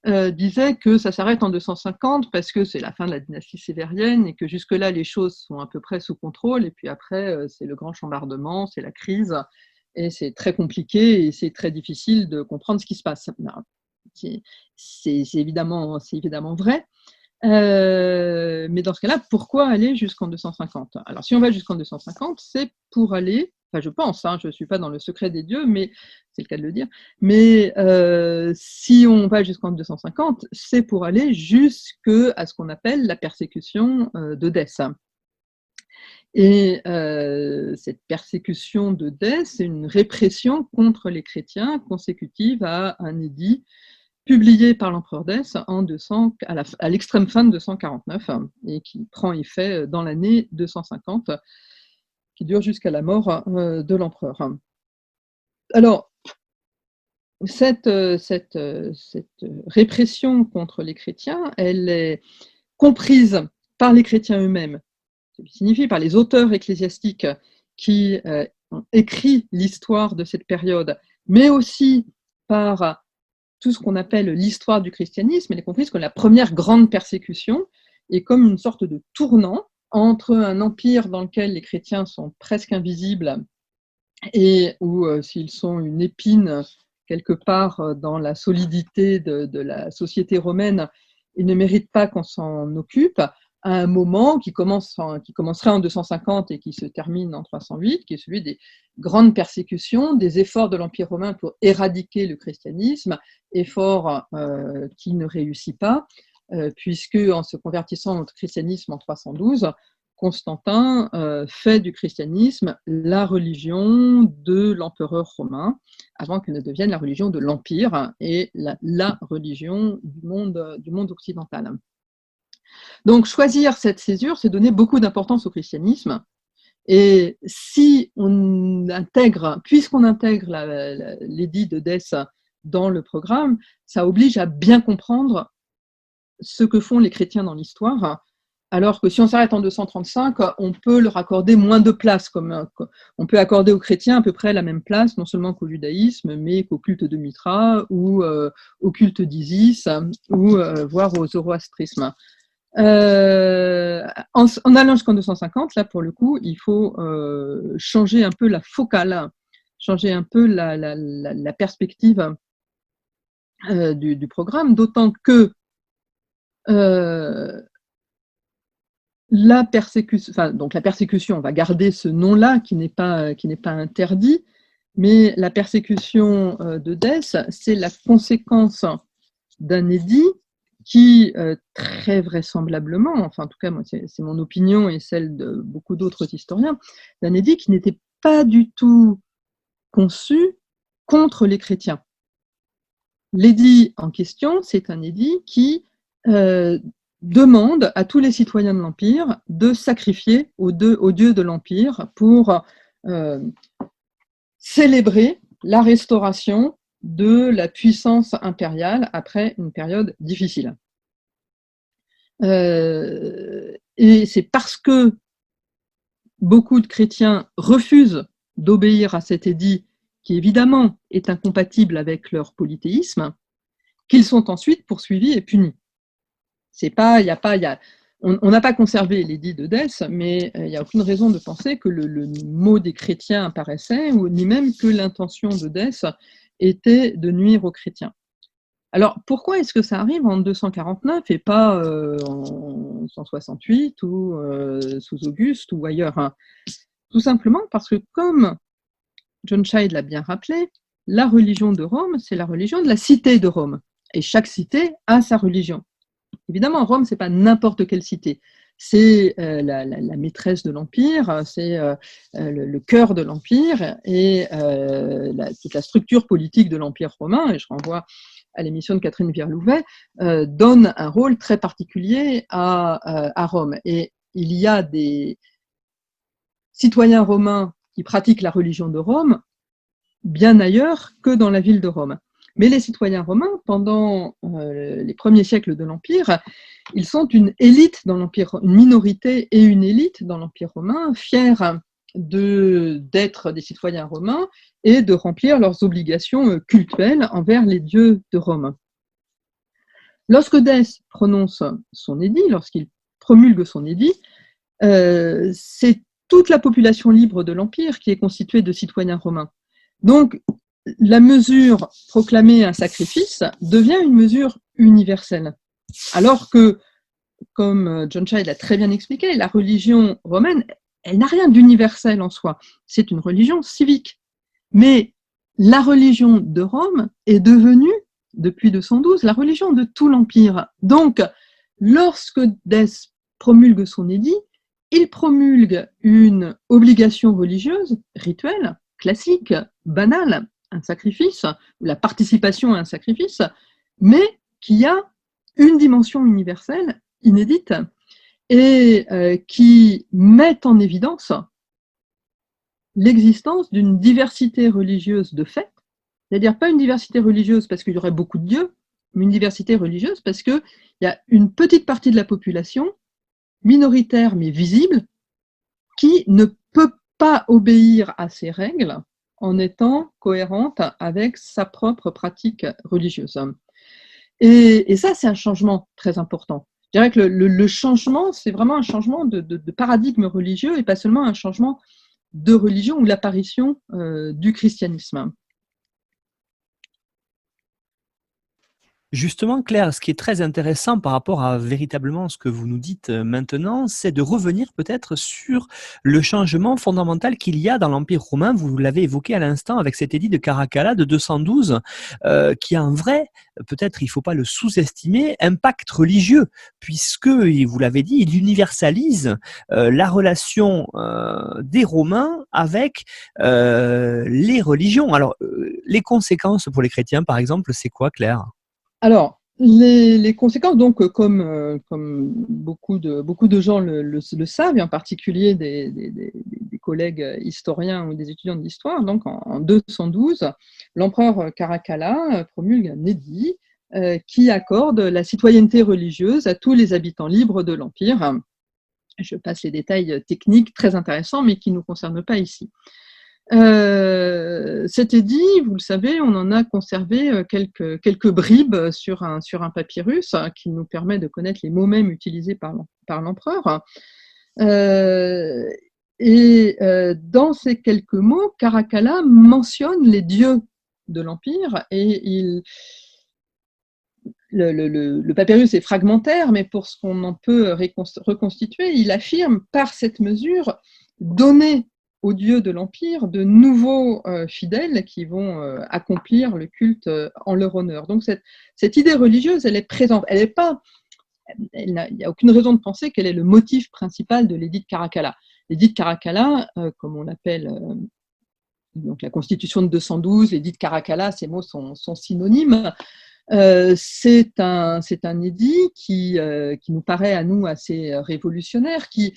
disait que ça s'arrête en 250 parce que c'est la fin de la dynastie sévérienne et que jusque-là, les choses sont à peu près sous contrôle. Et puis après, c'est le grand chambardement, c'est la crise. Et c'est très compliqué et c'est très difficile de comprendre ce qui se passe. C'est évidemment vrai. Mais dans ce cas-là, pourquoi aller jusqu'en 250 ? Alors, si on va jusqu'en 250, c'est pour aller, enfin je pense, je ne suis pas dans le secret des dieux, mais c'est le cas de le dire, mais si on va jusqu'en 250, c'est pour aller jusqu'à ce qu'on appelle la persécution de Dès. Et cette persécution de Dès, c'est une répression contre les chrétiens consécutive à un édit publié par l'empereur Dès à l'extrême fin de 249 et qui prend effet dans l'année 250, qui dure jusqu'à la mort de l'empereur. Alors, cette répression contre les chrétiens, elle est comprise par les chrétiens eux-mêmes, ce qui signifie par les auteurs ecclésiastiques qui ont écrit l'histoire de cette période, mais aussi par tout ce qu'on appelle l'histoire du christianisme. Elle est comprise comme la première grande persécution et comme une sorte de tournant entre un empire dans lequel les chrétiens sont presque invisibles et où s'ils sont une épine quelque part dans la solidité de la société romaine, ils ne méritent pas qu'on s'en occupe, à un moment qui commencerait en 250 et qui se termine en 308, qui est celui des grandes persécutions, des efforts de l'Empire romain pour éradiquer le christianisme, effort qui ne réussit pas, puisque en se convertissant au christianisme en 312, Constantin fait du christianisme la religion de l'empereur romain, avant qu'elle ne devienne la religion de l'Empire et la religion du monde occidental. Donc, choisir cette césure, c'est donner beaucoup d'importance au christianisme. Et si on intègre, puisqu'on intègre l'édit de Dès dans le programme, ça oblige à bien comprendre ce que font les chrétiens dans l'histoire, alors que si on s'arrête en 235, on peut leur accorder moins de place. On peut accorder aux chrétiens à peu près la même place, non seulement qu'au judaïsme, mais qu'au culte de Mithra, ou au culte d'Isis, ou voire au zoroastrisme. En allant jusqu'en 250, là pour le coup, il faut changer un peu la focale, changer un peu la perspective du programme, d'autant que la persécution, on va garder ce nom-là qui n'est pas interdit, mais la persécution de Dès, c'est la conséquence d'un édit qui, très vraisemblablement, enfin en tout cas moi c'est mon opinion et celle de beaucoup d'autres historiens, d'un édit qui n'était pas du tout conçu contre les chrétiens. L'édit en question, c'est un édit qui demande à tous les citoyens de l'Empire de sacrifier aux dieux de l'Empire pour célébrer la restauration de la puissance impériale après une période difficile. Et c'est parce que beaucoup de chrétiens refusent d'obéir à cet édit, qui évidemment est incompatible avec leur polythéisme, qu'ils sont ensuite poursuivis et punis. On n'a pas conservé l'édit de Dès, mais il n'y a aucune raison de penser que le mot des chrétiens apparaissait, ni même que l'intention de Dès était de nuire aux chrétiens. Alors, pourquoi est-ce que ça arrive en 249 et pas en 168 ou sous Auguste ou ailleurs, hein? Tout simplement parce que, comme John Child l'a bien rappelé, la religion de Rome, c'est la religion de la cité de Rome. Et chaque cité a sa religion. Évidemment, Rome, ce n'est pas n'importe quelle cité. C'est la maîtresse de l'Empire, c'est le cœur de l'Empire et toute la structure politique de l'Empire romain, et je renvoie à l'émission de Catherine Vierlouvet, donne un rôle très particulier à Rome. Et il y a des citoyens romains qui pratiquent la religion de Rome bien ailleurs que dans la ville de Rome. Mais les citoyens romains, pendant les premiers siècles de l'Empire, ils sont une élite dans l'Empire, une minorité et une élite dans l'Empire romain, fiers d'être des citoyens romains et de remplir leurs obligations cultuelles envers les dieux de Rome. Lorsque Dès prononce son édit, lorsqu'il promulgue son édit, c'est toute la population libre de l'Empire qui est constituée de citoyens romains. Donc, la mesure proclamée un sacrifice devient une mesure universelle. Alors que, comme John Child l'a très bien expliqué, la religion romaine, elle n'a rien d'universel en soi. C'est une religion civique. Mais la religion de Rome est devenue, depuis 212, la religion de tout l'Empire. Donc, lorsque Dès promulgue son édit, il promulgue une obligation religieuse, rituelle, classique, banale, un sacrifice, ou la participation à un sacrifice, mais qui a une dimension universelle, inédite, et qui met en évidence l'existence d'une diversité religieuse de fait, c'est-à-dire pas une diversité religieuse parce qu'il y aurait beaucoup de dieux, mais une diversité religieuse parce qu'il y a une petite partie de la population, minoritaire mais visible, qui ne peut pas obéir à ces règles en étant cohérente avec sa propre pratique religieuse. Et ça, c'est un changement très important. Je dirais que le changement, c'est vraiment un changement de paradigme religieux et pas seulement un changement de religion ou l'apparition du christianisme. Justement, Claire, ce qui est très intéressant par rapport à véritablement ce que vous nous dites maintenant, c'est de revenir peut-être sur le changement fondamental qu'il y a dans l'Empire romain. Vous l'avez évoqué à l'instant avec cet édit de Caracalla de 212, qui a un vrai, peut-être il ne faut pas le sous-estimer, impact religieux, puisque, vous l'avez dit, il universalise la relation des Romains avec les religions. Alors, les conséquences pour les chrétiens, par exemple, c'est quoi, Claire ? Alors, les conséquences, donc, comme beaucoup de gens le savent, et en particulier des collègues historiens ou des étudiants d'histoire, donc en 212, l'empereur Caracalla promulgue un édit qui accorde la citoyenneté religieuse à tous les habitants libres de l'Empire. Je passe les détails techniques très intéressants, mais qui ne nous concernent pas ici. Cet édit, vous le savez, on en a conservé quelques bribes sur un papyrus qui nous permet de connaître les mots mêmes utilisés par l'empereur. Dans ces quelques mots, Caracalla mentionne les dieux de l'Empire et le papyrus est fragmentaire, mais pour ce qu'on en peut reconstituer, il affirme par cette mesure donner aux dieux de l'Empire de nouveaux fidèles qui vont accomplir le culte en leur honneur. Donc cette idée religieuse, elle est présente. Il n'y a aucune raison de penser qu'elle est le motif principal de l'édit de Caracalla. L'édit de Caracalla, comme on l'appelle donc la Constitution de 212, l'édit de Caracalla, ces mots sont synonymes. C'est un édit qui nous paraît à nous assez révolutionnaire, qui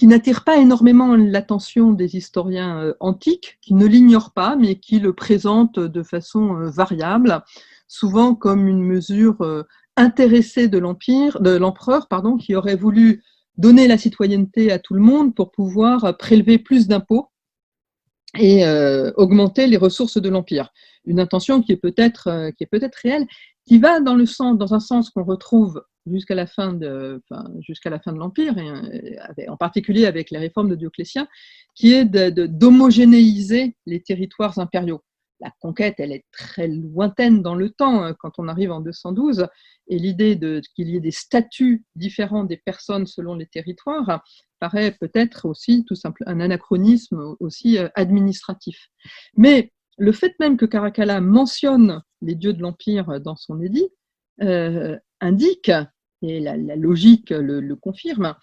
n'attire pas énormément l'attention des historiens antiques, qui ne l'ignorent pas, mais qui le présentent de façon variable, souvent comme une mesure intéressée de l'empereur, qui aurait voulu donner la citoyenneté à tout le monde pour pouvoir prélever plus d'impôts et augmenter les ressources de l'Empire. Une intention qui est peut-être réelle, qui va dans un sens qu'on retrouve jusqu'à la fin de l'Empire, et en particulier avec les réformes de Dioclétien, qui est d'homogénéiser les territoires impériaux. La conquête, elle est très lointaine dans le temps quand on arrive en 212, et l'idée qu'il y ait des statuts différents des personnes selon les territoires paraît peut-être aussi tout simplement un anachronisme aussi administratif. Mais le fait même que Caracalla mentionne les dieux de l'Empire dans son édit indique, et la logique le confirme,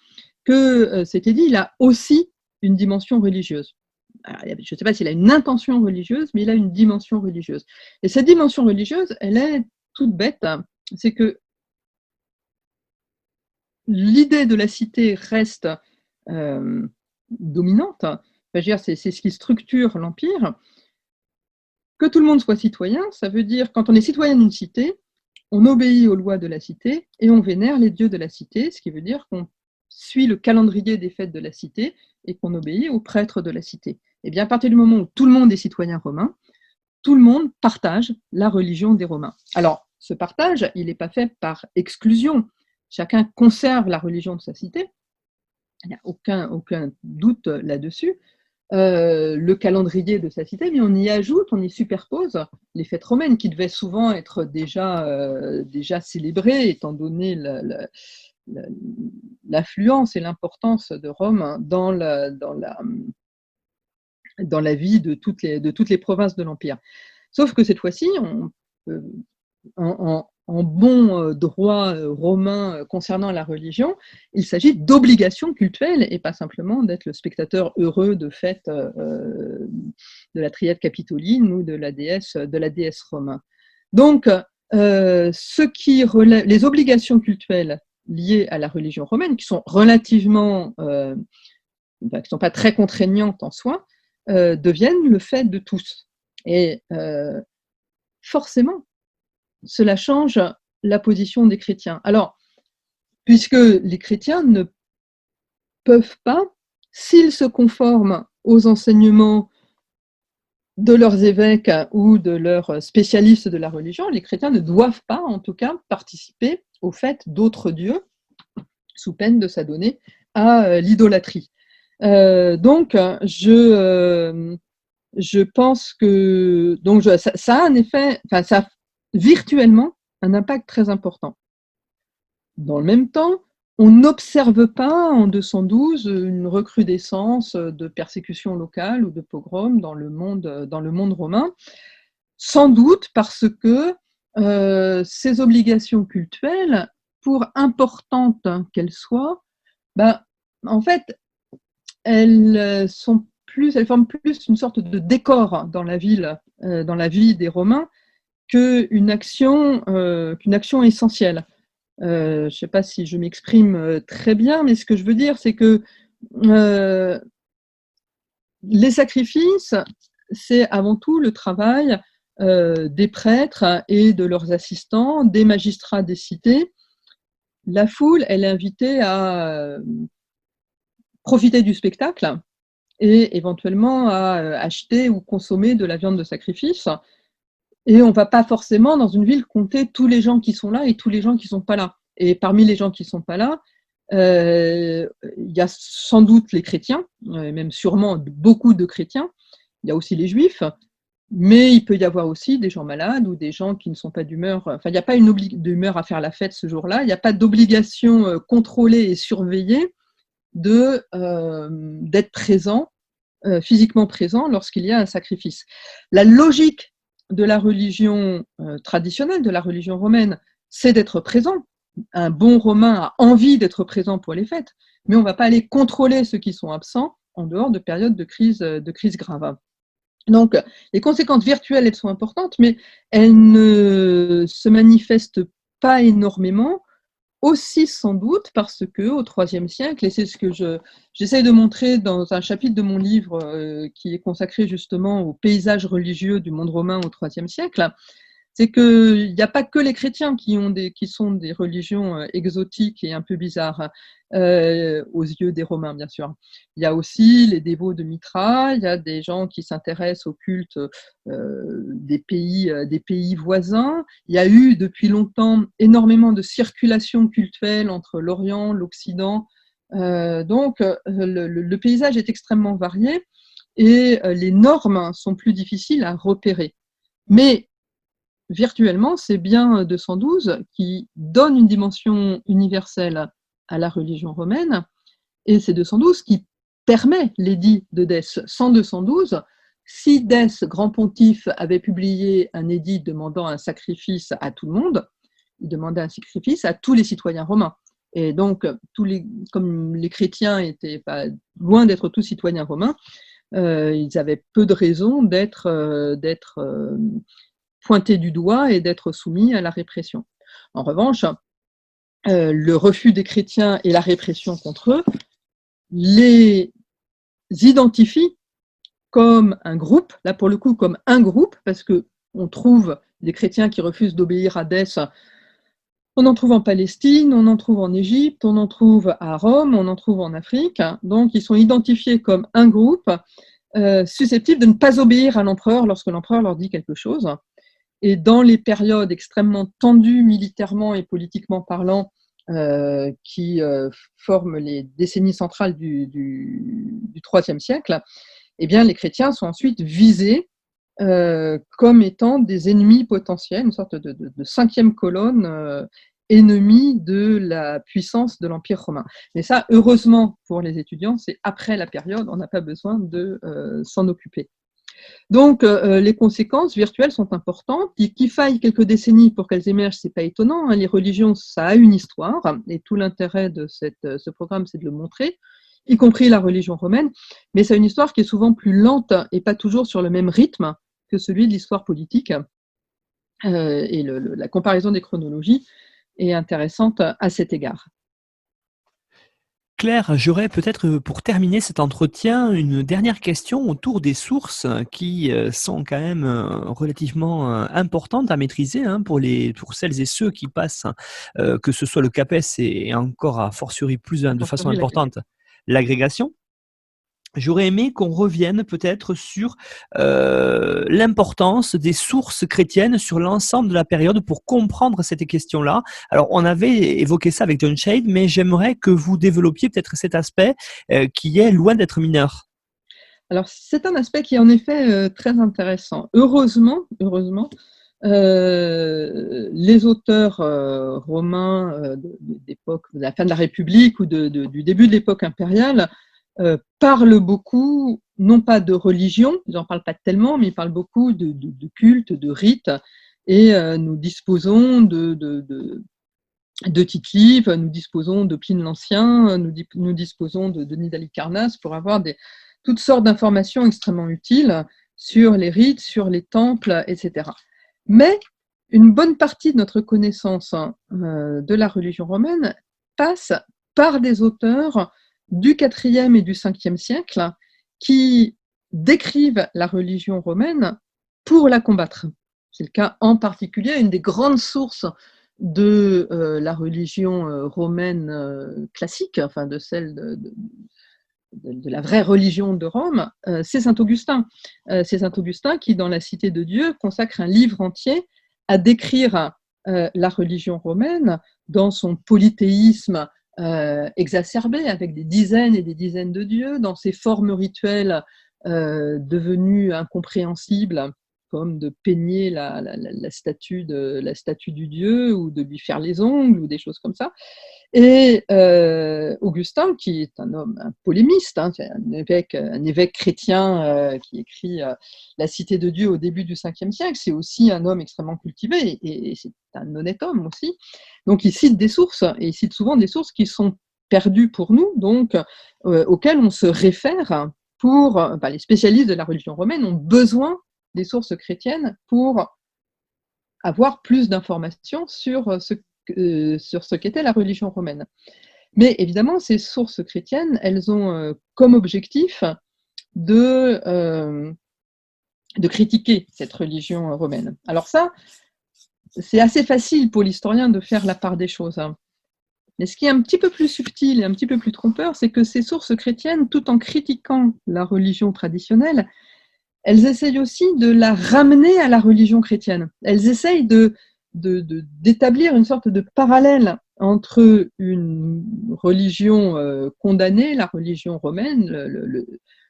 que cet édit il a aussi une dimension religieuse. Alors, je ne sais pas s'il a une intention religieuse, mais il a une dimension religieuse. Et cette dimension religieuse, elle est toute bête, c'est que l'idée de la cité reste dominante, c'est ce qui structure l'Empire. Que tout le monde soit citoyen, ça veut dire, quand on est citoyen d'une cité, on obéit aux lois de la cité et on vénère les dieux de la cité, ce qui veut dire qu'on suit le calendrier des fêtes de la cité et qu'on obéit aux prêtres de la cité. Et bien, à partir du moment où tout le monde est citoyen romain, tout le monde partage la religion des Romains. Alors, ce partage, il n'est pas fait par exclusion. Chacun conserve la religion de sa cité. Il n'y a aucun doute là-dessus. Le calendrier de sa cité, mais on y ajoute, on y superpose les fêtes romaines qui devaient souvent être déjà célébrées, étant donné l'affluence et l'importance de Rome dans la vie de toutes les provinces de l'Empire. Sauf que cette fois-ci, en bon droit romain concernant la religion, il s'agit d'obligations cultuelles et pas simplement d'être le spectateur heureux de fêtes de la triade capitoline ou de la déesse romaine. Donc, les obligations cultuelles liées à la religion romaine, qui sont relativement, qui sont pas très contraignantes en soi, deviennent le fait de tous. Et forcément, cela change la position des chrétiens. Alors, puisque les chrétiens ne peuvent pas, s'ils se conforment aux enseignements de leurs évêques ou de leurs spécialistes de la religion, les chrétiens ne doivent pas, en tout cas, participer aux fêtes d'autres dieux, sous peine de s'adonner à l'idolâtrie. Donc, je pense que ça a un effet, ça a virtuellement un impact très important. Dans le même temps, on n'observe pas en 212 une recrudescence de persécutions locales ou de pogroms dans le monde romain, sans doute parce que ces obligations cultuelles, pour importantes qu'elles soient, en fait, elles forment plus une sorte de décor dans la vie des Romains, qu'une action essentielle. Je ne sais pas si je m'exprime très bien, mais ce que je veux dire, c'est que les sacrifices, c'est avant tout le travail des prêtres et de leurs assistants, des magistrats des cités. La foule, elle est invitée à profiter du spectacle et éventuellement à acheter ou consommer de la viande de sacrifice. Et on ne va pas forcément, dans une ville, compter tous les gens qui sont là et tous les gens qui ne sont pas là. Et parmi les gens qui ne sont pas là, il y a sans doute les chrétiens, même sûrement beaucoup de chrétiens. Il y a aussi les juifs, mais il peut y avoir aussi des gens malades ou des gens qui ne sont pas d'humeur. Enfin, il n'y a pas d'humeur à faire la fête ce jour-là. Il n'y a pas d'obligation contrôlée et surveillée d'être présent, physiquement présent lorsqu'il y a un sacrifice. La logique de la religion traditionnelle, de la religion romaine, c'est d'être présent. Un bon Romain a envie d'être présent pour les fêtes, mais on ne va pas aller contrôler ceux qui sont absents en dehors de périodes de crise grave. Donc, les conséquences virtuelles, elles sont importantes, mais elles ne se manifestent pas énormément, aussi sans doute parce que au IIIe siècle, et c'est ce que j'essaie de montrer dans un chapitre de mon livre qui est consacré justement au paysage religieux du monde romain au IIIe siècle, c'est qu'il n'y a pas que les chrétiens qui sont des religions exotiques et un peu bizarres aux yeux des Romains, bien sûr. Il y a aussi les dévots de Mitra, il y a des gens qui s'intéressent au culte des pays voisins. Il y a eu depuis longtemps énormément de circulation cultuelle entre l'Orient, l'Occident. Donc, le paysage est extrêmement varié et les normes sont plus difficiles à repérer. Mais virtuellement, c'est bien 212 qui donne une dimension universelle à la religion romaine, et c'est 212 qui permet l'édit de Dès. Sans 212, si Dès, grand pontife, avait publié un édit demandant un sacrifice à tout le monde, il demandait un sacrifice à tous les citoyens romains. Et donc, comme les chrétiens étaient pas loin d'être tous citoyens romains, ils avaient peu de raisons d'être pointés du doigt et d'être soumis à la répression. En revanche, le refus des chrétiens et la répression contre eux les identifient comme un groupe, là pour le coup comme un groupe, parce qu'on trouve des chrétiens qui refusent d'obéir à Dès, on en trouve en Palestine, on en trouve en Égypte, on en trouve à Rome, on en trouve en Afrique, donc ils sont identifiés comme un groupe susceptible de ne pas obéir à l'empereur lorsque l'empereur leur dit quelque chose. Et dans les périodes extrêmement tendues militairement et politiquement parlant, qui forment les décennies centrales du IIIe siècle, eh bien, les chrétiens sont ensuite visés comme étant des ennemis potentiels, une sorte de cinquième colonne ennemie de la puissance de l'Empire romain. Mais ça, heureusement pour les étudiants, c'est après la période, on n'a pas besoin de s'en occuper. Donc, les conséquences virtuelles sont importantes. Qu'il faille quelques décennies pour qu'elles émergent, c'est pas étonnant. Les religions, ça a une histoire, et tout l'intérêt de ce programme, c'est de le montrer, y compris la religion romaine, mais ça a une histoire qui est souvent plus lente et pas toujours sur le même rythme que celui de l'histoire politique. Et la comparaison des chronologies est intéressante à cet égard. Claire, j'aurais peut-être pour terminer cet entretien une dernière question autour des sources qui sont quand même relativement importantes à maîtriser pour celles et ceux qui passent, que ce soit le CAPES et encore a fortiori de façon importante l'agrégation. J'aurais aimé qu'on revienne peut-être sur l'importance des sources chrétiennes sur l'ensemble de la période pour comprendre cette question-là. Alors, on avait évoqué ça avec John Shade, mais j'aimerais que vous développiez peut-être cet aspect qui est loin d'être mineur. Alors, c'est un aspect qui est en effet très intéressant. Heureusement, les auteurs romains d'époque, de la fin de la République ou du début de l'époque impériale parlent beaucoup, non pas de religion, ils n'en parlent pas tellement, mais ils parlent beaucoup de culte, de rites, et nous disposons de Tite-Live, nous disposons de Pline l'Ancien, nous disposons de Denis d'Halicarnasse pour avoir toutes sortes d'informations extrêmement utiles sur les rites, sur les temples, etc. Mais une bonne partie de notre connaissance de la religion romaine passe par des auteurs du IVe et du Ve siècle qui décrivent la religion romaine pour la combattre. C'est le cas en particulier, une des grandes sources de la religion romaine classique, enfin de celle de la vraie religion de Rome, c'est saint Augustin. C'est saint Augustin qui, dans la Cité de Dieu, consacre un livre entier à décrire la religion romaine dans son polythéisme exacerbé, avec des dizaines et des dizaines de dieux, dans ses formes rituelles devenues incompréhensibles, comme de peigner la statue du dieu, ou de lui faire les ongles, ou des choses comme ça. Et Augustin, qui est un polémiste, hein, un évêque chrétien qui écrit La Cité de Dieu au début du Ve siècle, c'est aussi un homme extrêmement cultivé, et c'est un honnête homme aussi. Donc il cite des sources, et il cite souvent des sources qui sont perdues pour nous, donc auxquelles on se réfère pour... les spécialistes de la religion romaine ont besoin des sources chrétiennes pour avoir plus d'informations sur ce qu'était la religion romaine. Mais évidemment, ces sources chrétiennes, elles ont comme objectif de critiquer cette religion romaine. Alors ça, c'est assez facile pour l'historien de faire la part des choses. Mais ce qui est un petit peu plus subtil et un petit peu plus trompeur, c'est que ces sources chrétiennes, tout en critiquant la religion traditionnelle, elles essayent aussi de la ramener à la religion chrétienne. Elles essayent d'établir une sorte de parallèle entre une religion condamnée, la religion romaine,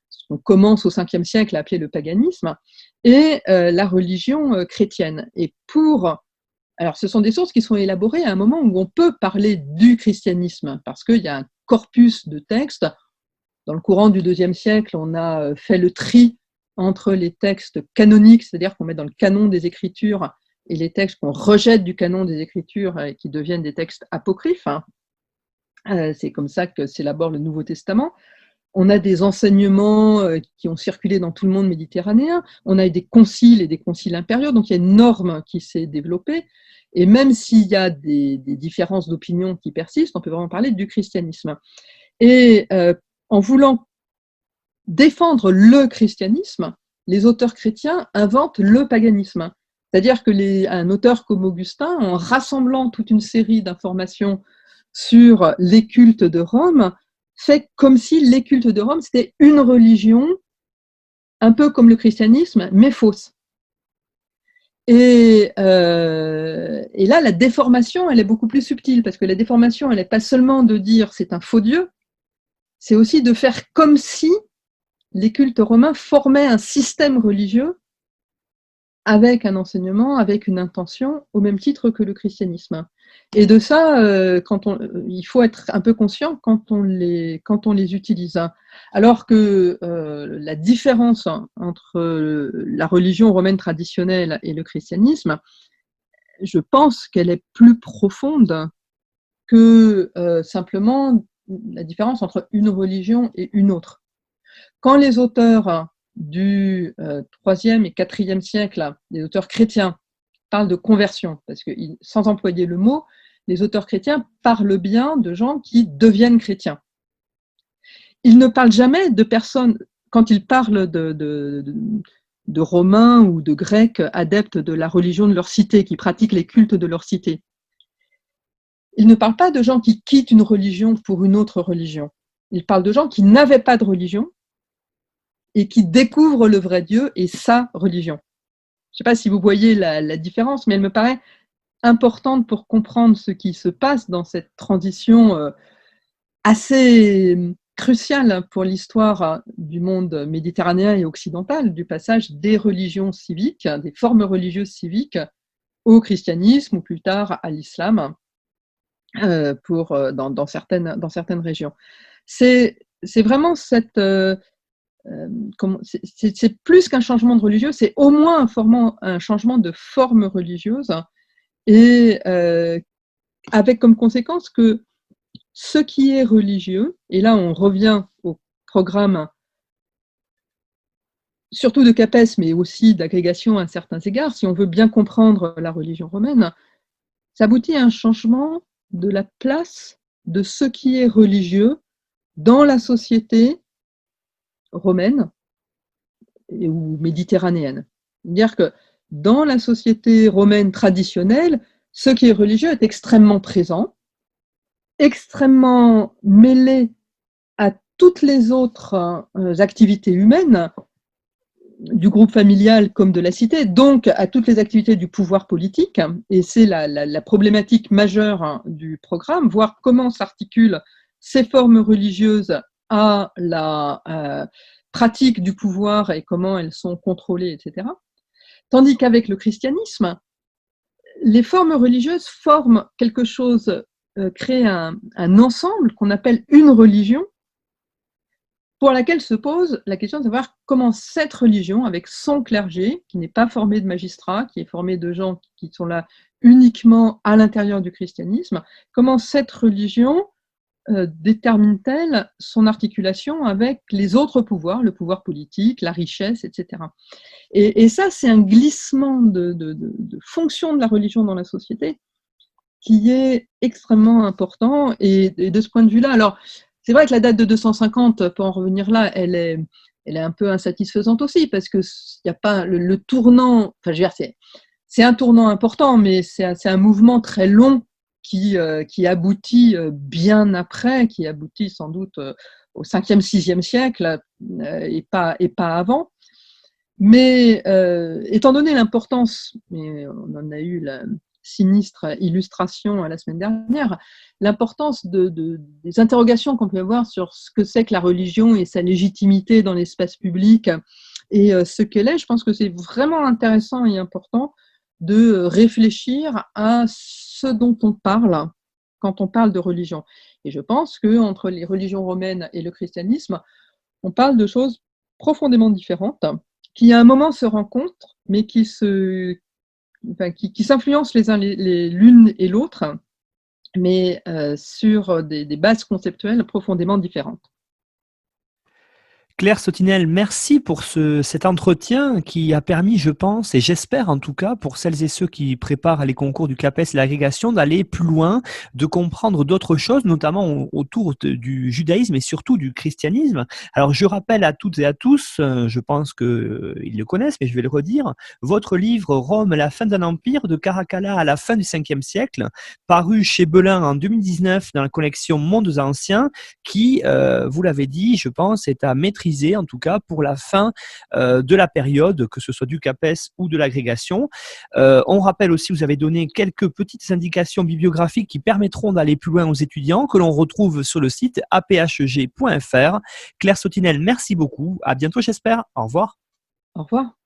ce qu'on commence au Ve siècle à appeler le paganisme, et la religion chrétienne. Et alors ce sont des sources qui sont élaborées à un moment où on peut parler du christianisme, parce qu'il y a un corpus de textes. Dans le courant du IIe siècle, on a fait le tri entre les textes canoniques, c'est-à-dire qu'on met dans le canon des Écritures, et les textes qu'on rejette du canon des Écritures et qui deviennent des textes apocryphes. C'est comme ça que s'élabore le Nouveau Testament. On a des enseignements qui ont circulé dans tout le monde méditerranéen. On a des conciles et des conciles impériaux, donc il y a une norme qui s'est développée. Et même s'il y a des différences d'opinion qui persistent, on peut vraiment parler du christianisme. Et en voulant défendre le christianisme, les auteurs chrétiens inventent le paganisme. C'est-à-dire qu'un auteur comme Augustin, en rassemblant toute une série d'informations sur les cultes de Rome, fait comme si les cultes de Rome, c'était une religion, un peu comme le christianisme, mais fausse. Et là, la déformation, elle est beaucoup plus subtile, parce que la déformation, elle n'est pas seulement de dire c'est un faux Dieu, c'est aussi de faire comme si les cultes romains formaient un système religieux avec un enseignement, avec une intention, au même titre que le christianisme. Et de ça, il faut être un peu conscient quand on les utilise. Alors que la différence entre la religion romaine traditionnelle et le christianisme, je pense qu'elle est plus profonde que simplement la différence entre une religion et une autre. Quand les auteurs du IIIe et IVe siècle, les auteurs chrétiens, parlent de conversion, parce que sans employer le mot, les auteurs chrétiens parlent bien de gens qui deviennent chrétiens. Ils ne parlent jamais de personnes, quand ils parlent de Romains ou de Grecs adeptes de la religion de leur cité, qui pratiquent les cultes de leur cité. Ils ne parlent pas de gens qui quittent une religion pour une autre religion. Ils parlent de gens qui n'avaient pas de religion et qui découvrent le vrai Dieu et sa religion. Je ne sais pas si vous voyez la différence, mais elle me paraît importante pour comprendre ce qui se passe dans cette transition assez cruciale pour l'histoire du monde méditerranéen et occidental, du passage des religions civiques, des formes religieuses civiques, au christianisme ou plus tard à l'islam, dans certaines régions. C'est vraiment cette... c'est plus qu'un changement de religieux, c'est au moins un changement de forme religieuse, et avec comme conséquence que ce qui est religieux, et là on revient au programme surtout de Capès, mais aussi d'agrégation à certains égards, si on veut bien comprendre la religion romaine, ça aboutit à un changement de la place de ce qui est religieux dans la société romaine ou méditerranéenne. C'est-à-dire que dans la société romaine traditionnelle, ce qui est religieux est extrêmement présent, extrêmement mêlé à toutes les autres activités humaines, du groupe familial comme de la cité, donc à toutes les activités du pouvoir politique, et c'est la problématique majeure du programme, voir comment s'articulent ces formes religieuses à la pratique du pouvoir et comment elles sont contrôlées, etc. Tandis qu'avec le christianisme, les formes religieuses forment quelque chose, créent un ensemble qu'on appelle une religion, pour laquelle se pose la question de savoir comment cette religion, avec son clergé, qui n'est pas formé de magistrats, qui est formé de gens qui sont là uniquement à l'intérieur du christianisme, comment cette religion détermine-t-elle son articulation avec les autres pouvoirs, le pouvoir politique, la richesse, etc. Et ça, c'est un glissement de fonction de la religion dans la société qui est extrêmement important. Et de ce point de vue-là, alors, c'est vrai que la date de 250, pour en revenir là, elle est un peu insatisfaisante aussi, parce qu'il n'y a pas le tournant, enfin, je veux dire, c'est un tournant important, mais c'est un mouvement très long qui aboutit bien après, qui aboutit sans doute au 5e, 6e siècle, et pas avant. Mais étant donné l'importance, et on en a eu la sinistre illustration la semaine dernière, l'importance des interrogations qu'on peut avoir sur ce que c'est que la religion et sa légitimité dans l'espace public et ce qu'elle est, je pense que c'est vraiment intéressant et important de réfléchir à ce dont on parle quand on parle de religion. Et je pense qu'entre les religions romaines et le christianisme, on parle de choses profondément différentes, qui à un moment se rencontrent, mais qui s'influencent l'une et l'autre, mais sur des bases conceptuelles profondément différentes. Claire Sautinel, merci pour cet entretien qui a permis, je pense, et j'espère en tout cas, pour celles et ceux qui préparent les concours du CAPES et l'agrégation, d'aller plus loin, de comprendre d'autres choses, notamment autour du judaïsme et surtout du christianisme. Alors, je rappelle à toutes et à tous, je pense qu'ils le connaissent, mais je vais le redire, votre livre « Rome, la fin d'un empire » de Caracalla à la fin du 5e siècle, paru chez Belin en 2019 dans la collection Mondes anciens, qui, vous l'avez dit, je pense, est à maîtriser, en tout cas pour la fin de la période, que ce soit du CAPES ou de l'agrégation. On rappelle aussi, vous avez donné quelques petites indications bibliographiques qui permettront d'aller plus loin aux étudiants, que l'on retrouve sur le site aphg.fr. Claire Sautinel, merci beaucoup. À bientôt, j'espère. Au revoir. Au revoir.